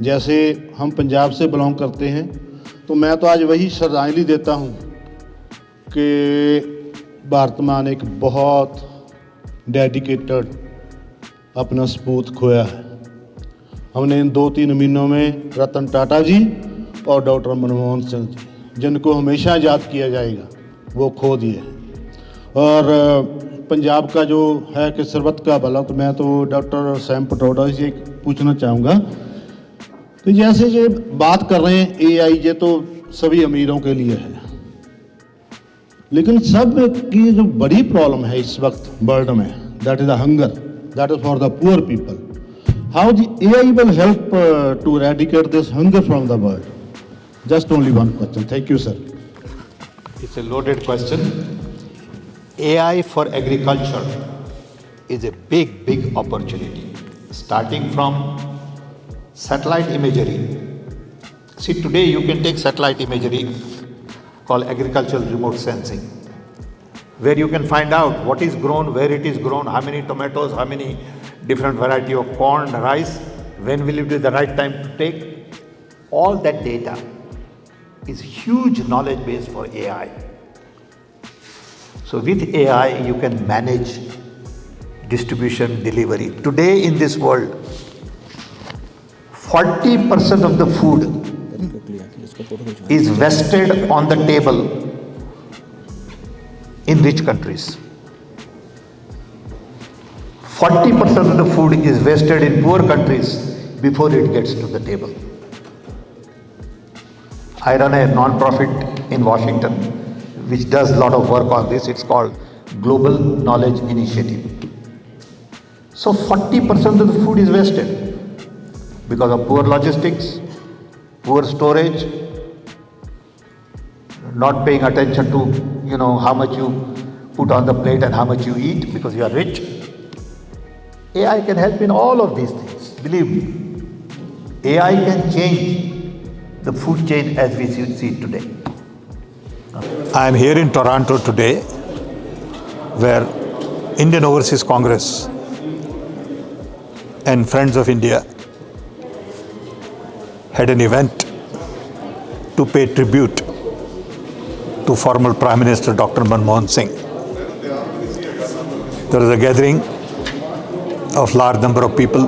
जैसे हम पंजाब से बिलोंग करते हैं तो मैं तो आज वही श्रद्धांजलि देता हूँ कि भारत मां ने एक बहुत डेडिकेटेड अपना सपूत खोया है। हमने इन 2-3 महीनों में रतन टाटा जी और डॉक्टर मनमोहन सिंह जी, जिनको हमेशा याद किया जाएगा, वो खो दिए। और पंजाब का जो है कि सरबत का भला, तो मैं तो डॉक्टर सैम पिट्रोडा जी पूछना चाहूँगा कि जैसे ये बात कर रहे हैं AI, ये तो सभी अमीरों के लिए है, लेकिन सब की जो बड़ी प्रॉब्लम है इस वक्त वर्ल्ड में, that is the hunger, that is for the poor people. How the AI will help to eradicate this hunger from the world? Just only one question. Thank you, sir. It's a loaded question. AI for agriculture is a big opportunity, starting from satellite imagery. See, today you can take satellite imagery called agricultural remote sensing, where you can find out what is grown, where it is grown, how many tomatoes, how many different variety of corn, rice, when will it be the right time to take. All that data is huge knowledge base for AI. So with AI you can manage distribution, delivery. Today in this world, 40% of the food is wasted on the table in rich countries. 40% of the food is wasted in poor countries before it gets to the table. I run a non-profit in Washington which does a lot of work on this. It's called Global Knowledge Initiative. So 40% of the food is wasted because of poor logistics, poor storage, not paying attention to how much you put on the plate and how much you eat because you are rich. AI can help in all of these things. Believe me, AI can change the food chain as we see it today. I am here in Toronto today, where Indian Overseas Congress and Friends of India had an event to pay tribute to former Prime Minister Dr. Manmohan Singh. There was a gathering of large number of people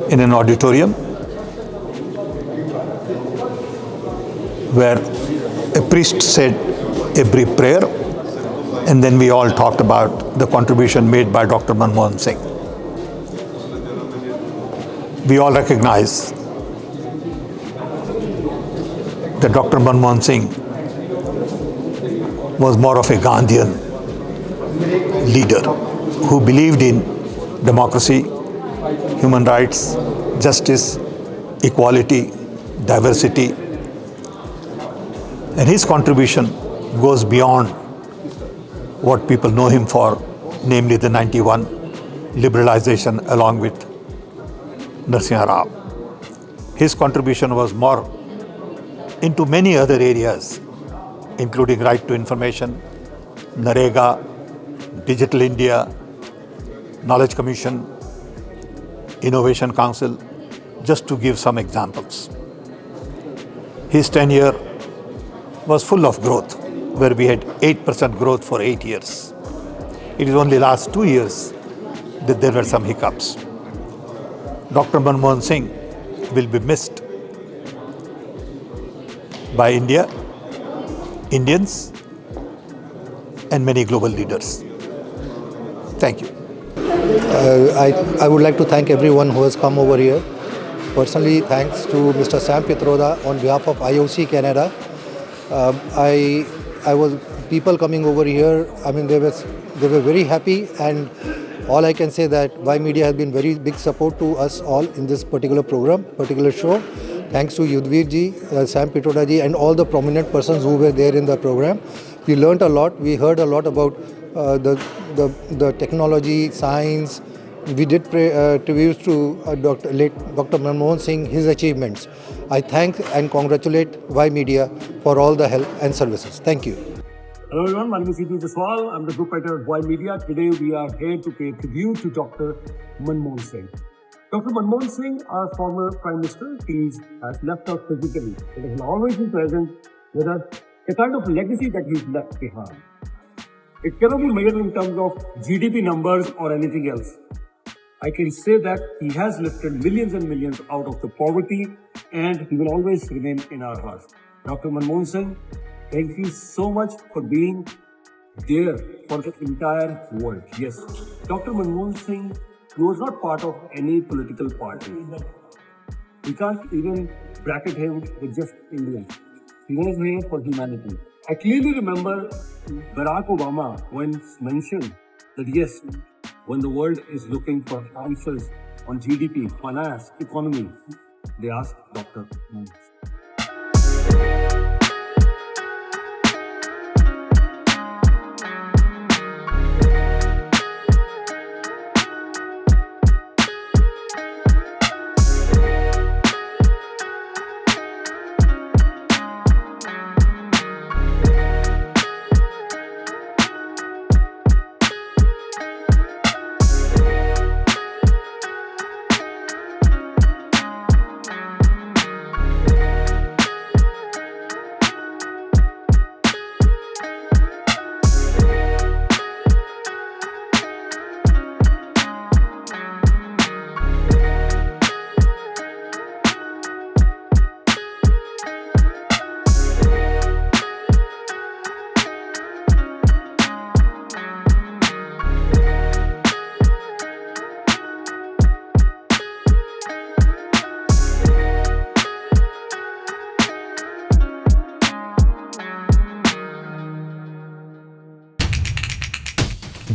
in an auditorium where a priest said a brief prayer, and then we all talked about the contribution made by Dr. Manmohan Singh. We all recognize that Dr. Manmohan Singh was more of a Gandhian leader who believed in democracy, human rights, justice, equality, diversity. And his contribution goes beyond what people know him for, namely the 91 liberalization along with Narasimha Rao. His contribution was more into many other areas, including right to information, Narega, Digital India, Knowledge Commission, Innovation Council, just to give some examples. His tenure was full of growth. where we had 8% growth for 8 years. It is only last 2 years that there were some hiccups. Dr. Manmohan Singh will be missed by India, Indians, and many global leaders. Thank you. I would like to thank everyone who has come over here. Personally, thanks to Mr. Sam Pitroda on behalf of IOC Canada. People coming over here, I mean, they were very happy, and all I can say that Y Media has been very big support to us all in this particular program, particular show. Thanks to Yudhvir ji, Sam Pitroda ji, and all the prominent persons who were there in the program. We learnt a lot. We heard a lot about the technology, science. We did tributes to Dr. Manmohan Singh, his achievements. I thank and congratulate Y Media for all the help and services. Thank you. Hello everyone, my name is C.P. Jaswal. I'm the group editor of Y Media. Today we are here to pay tribute to Dr. Manmohan Singh. Dr. Manmohan Singh, our former Prime Minister, has left us physically, but he has always been present with us. The kind of legacy that he's left behind, it cannot be measured in terms of GDP numbers or anything else. I can say that he has lifted millions and millions out of the poverty, and he will always remain in our hearts. Dr. Manmohan Singh, thank you so much for being there for the entire world. Yes, Dr. Manmohan Singh, he was not part of any political party. We can't even bracket him with just Indians. He was here for humanity. I clearly remember Barack Obama once mentioned that yes, when the world is looking for answers on GDP, finance, economy, they ask Dr. Manmohan Singh.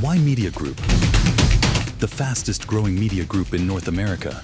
Y Media Group, the fastest growing media group in North America.